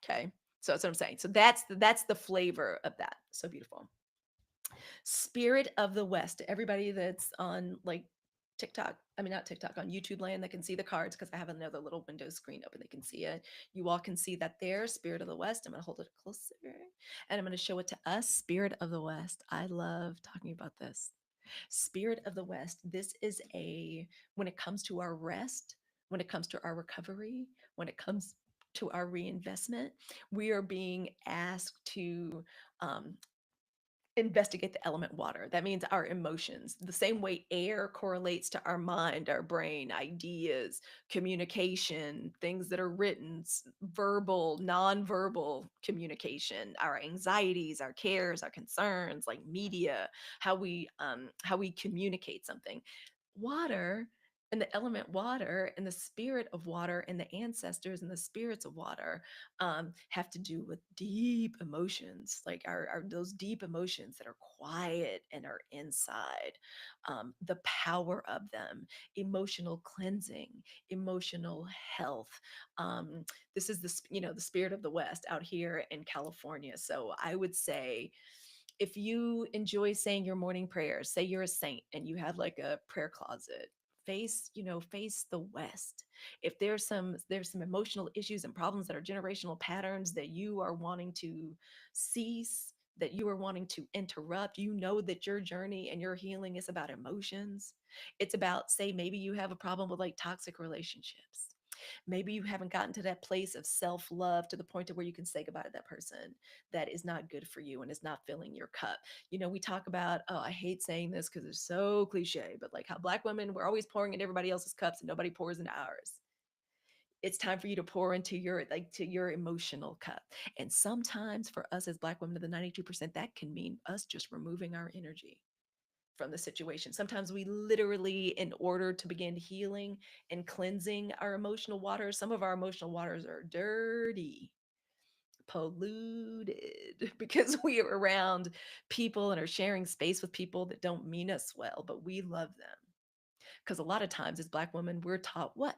Okay. So that's what I'm saying. So that's the flavor of that. So beautiful. Spirit of the West. Everybody that's on like TikTok, I mean, not TikTok, on YouTube land that can see the cards, because I have another little window screen open. They can see it. You all can see that there, Spirit of the West. I'm going to hold it closer and I'm going to show it to us. Spirit of the West. I love talking about this. Spirit of the West. This is when it comes to our rest, when it comes to our recovery, when it comes to our reinvestment, we are being asked to um, investigate the element water. That means our emotions. The same way air correlates to our mind, our brain, ideas, communication, things that are written, verbal, nonverbal communication, our anxieties, our cares, our concerns, like media, how we communicate something. Water, and the element water and the spirit of water and the ancestors and the spirits of water have to do with deep emotions, like our those deep emotions that are quiet and are inside. The power of them, emotional cleansing, emotional health. Um, this is the spirit of the West out here in California. So I would say, if you enjoy saying your morning prayers, say you're a saint and you have like a prayer closet, face the West. If there's some emotional issues and problems that are generational patterns that you are wanting to cease, that you are wanting to interrupt, that your journey and your healing is about emotions. It's about, say, maybe you have a problem with like toxic relationships. Maybe you haven't gotten to that place of self-love to the point to where you can say goodbye to that person that is not good for you and is not filling your cup. We talk about, oh, I hate saying this because it's so cliche, but like how Black women, we're always pouring in everybody else's cups and nobody pours into ours. It's time for you to pour into your emotional cup. And sometimes for us as Black women of the 92%, that can mean us just removing our energy from the situation. Sometimes we literally, in order to begin healing and cleansing our emotional waters, some of our emotional waters are dirty, polluted, because we are around people and are sharing space with people that don't mean us well, but we love them. Because a lot of times as Black women, we're taught what?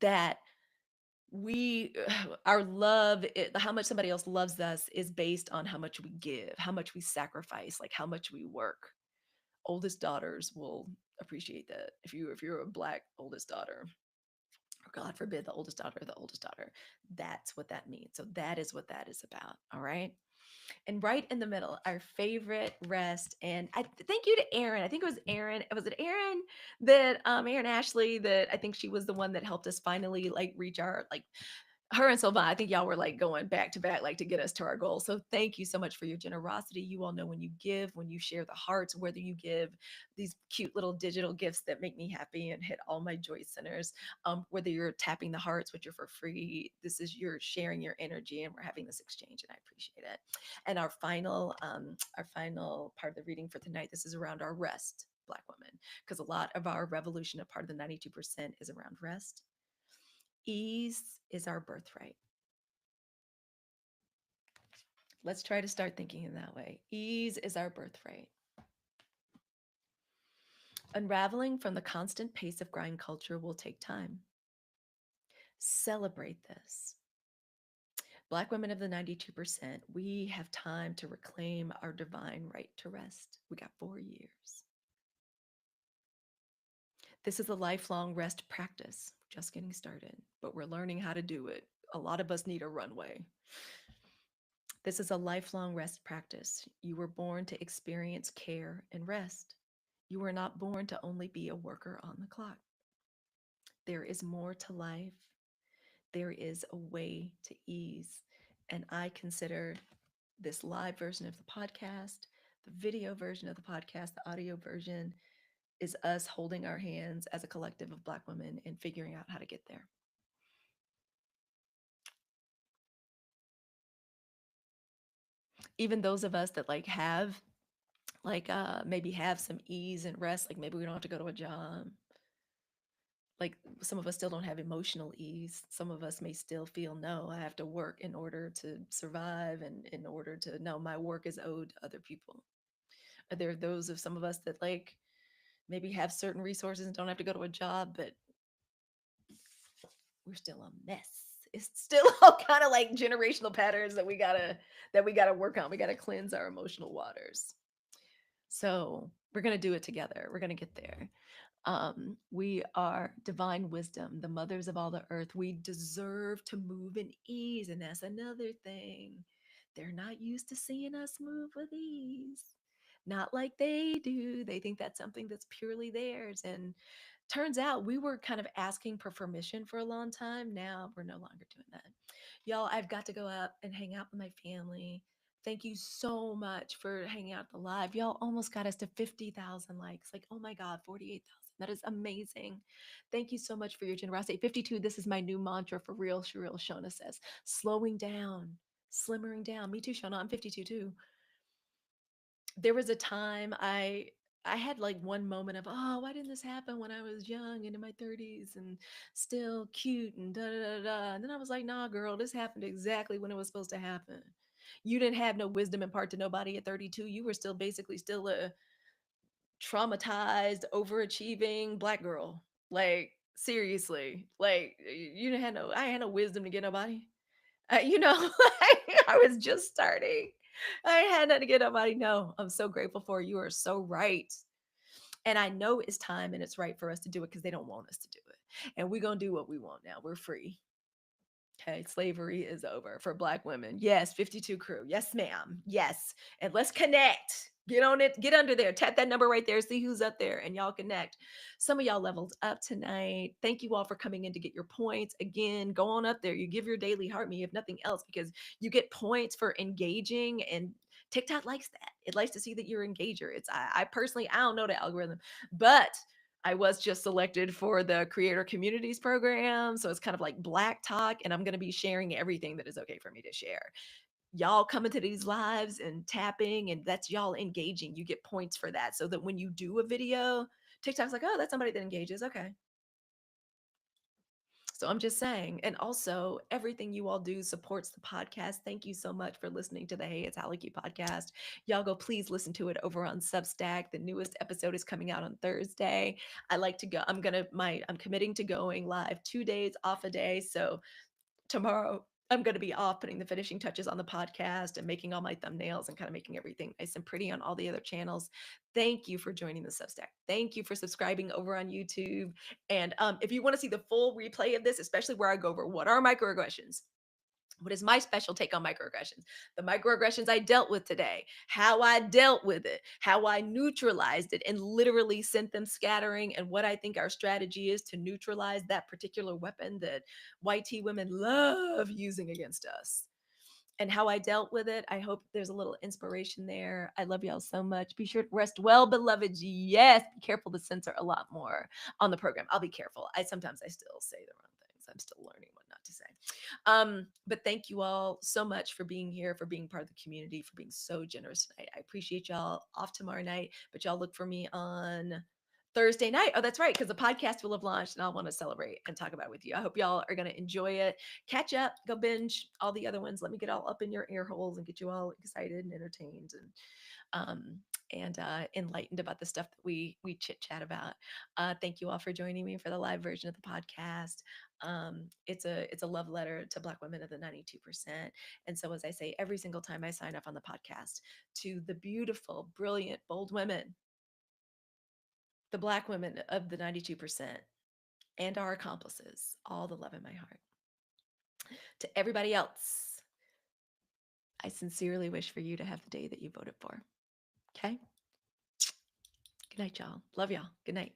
That we our love, how much somebody else loves us is based on how much we give, how much we sacrifice, like how much we work. Oldest daughters will appreciate that. If you're a Black oldest daughter, or God forbid, the oldest daughter, that's what that means. So that is what that is about. All right. And right in the middle, our favorite rest. And thank you to Erin. I think it was Erin. Was it Erin that Erin Ashley, that I think she was the one that helped us finally like reach our, like, her and Sylvan, I think y'all were like going back to back, like to get us to our goal. So thank you so much for your generosity. You all know, when you give, when you share the hearts, whether you give these cute little digital gifts that make me happy and hit all my joy centers, whether you're tapping the hearts, which are for free, this is, you're sharing your energy, and we're having this exchange, and I appreciate it. And our final part of the reading for tonight, this is around our rest, Black women, because a lot of our revolution, a part of the 92%, is around rest. Ease is our birthright. Let's try to start thinking in that way. Ease is our birthright. Unraveling from the constant pace of grind culture will take time. Celebrate this. Black women of the 92%, we have time to reclaim our divine right to rest. We got 4 years. This is a lifelong rest practice, just getting started, but we're learning how to do it. A lot of us need a runway. This is a lifelong rest practice. You were born to experience care and rest. You were not born to only be a worker on the clock. There is more to life. There is a way to ease. And I consider this live version of the podcast, the video version of the podcast, the audio version is us holding our hands as a collective of Black women and figuring out how to get there. Even those of us that like have maybe have some ease and rest, like maybe we don't have to go to a job. Like some of us still don't have emotional ease. Some of us may still feel, no, I have to work in order to survive and in order to know my work is owed to other people. Are there those of some of us that like maybe have certain resources and don't have to go to a job, but we're still a mess. It's still all kind of like generational patterns that we gotta work on. We gotta cleanse our emotional waters. So we're gonna do it together. We're gonna get there. We are divine wisdom, the mothers of all the earth. We deserve to move in ease, and that's another thing. They're not used to seeing us move with ease. Not like they do. They think that's something that's purely theirs. And turns out we were kind of asking for permission for a long time. Now we're no longer doing that. Y'all, I've got to go up and hang out with my family. Thank you so much for hanging out the live. Y'all almost got us to 50,000 likes. Like, oh my God, 48,000. That is amazing. Thank you so much for your generosity. 52, this is my new mantra for real, Sherrill. Shona says, slowing down, slimmering down. Me too, Shona. I'm 52 too. There was a time I had like one moment of, oh, why didn't this happen when I was young and in my 30s and still cute and da da da da. And then I was like, nah, girl, this happened exactly when it was supposed to happen. You didn't have no wisdom impart to nobody at 32. You were still basically still a traumatized, overachieving Black girl. Like, seriously. Like, you didn't have no, I had no wisdom to get nobody. I was just starting. I had nothing to get nobody. No, I'm so grateful for you. You are so right. And I know it's time and it's right for us to do it because they don't want us to do it. And we're going to do what we want now. We're free. Okay, slavery is over for Black women. Yes, 52 crew. Yes, ma'am. Yes. And let's connect. Get on it. Get under there. Tap that number right there. See who's up there and y'all connect. Some of y'all leveled up tonight. Thank you all for coming in to get your points. Again, go on up there. You give your daily heart me, if nothing else, because you get points for engaging and TikTok likes that. It likes to see that you're an engager. I personally, I don't know the algorithm, but I was just selected for the Creator Communities program. So it's kind of like Black Talk, and I'm going to be sharing everything that is okay for me to share. Y'all coming to these lives and tapping, and that's y'all engaging. You get points for that. So that when you do a video, TikTok's like, oh, that's somebody that engages. Okay. So I'm just saying. And also, everything you all do supports the podcast. Thank you so much for listening to the Hey, It's Halicue podcast. Y'all go please listen to it over on Substack. The newest episode is coming out on Thursday. I like to go. I'm committing to going live 2 days off a day. So tomorrow I'm going to be off putting the finishing touches on the podcast and making all my thumbnails and kind of making everything nice and pretty on all the other channels. Thank you for joining the Substack. Thank you for subscribing over on YouTube. And if you want to see the full replay of this, especially where I go over what are microaggressions, what is my special take on microaggressions? The microaggressions I dealt with today, how I dealt with it, how I neutralized it and literally sent them scattering, and what I think our strategy is to neutralize that particular weapon that white tea women love using against us. And how I dealt with it. I hope there's a little inspiration there. I love y'all so much. Be sure to rest well, beloveds. Yes, be careful to censor a lot more on the program. I'll be careful. I still say the wrong things. I'm still learning what not to say. But thank you all so much for being here, for being part of the community, for being so generous tonight. I appreciate y'all. Off tomorrow night, but y'all look for me on Thursday night. Oh, that's right, because the podcast will have launched and I'll want to celebrate and talk about it with you. I hope y'all are going to enjoy it. Catch up, go binge all the other ones. Let me get all up in your ear holes and get you all excited and entertained um, and enlightened about the stuff that we chit chat about. Thank you all for joining me for the live version of the podcast. It's a love letter to Black women of the 92%. And so, as I say every single time I sign up on the podcast, to the beautiful, brilliant, bold women, the Black women of the 92%, and our accomplices, all the love in my heart. To everybody else, I sincerely wish for you to have the day that you voted for. Okay? Good night, y'all. Love y'all. Good night.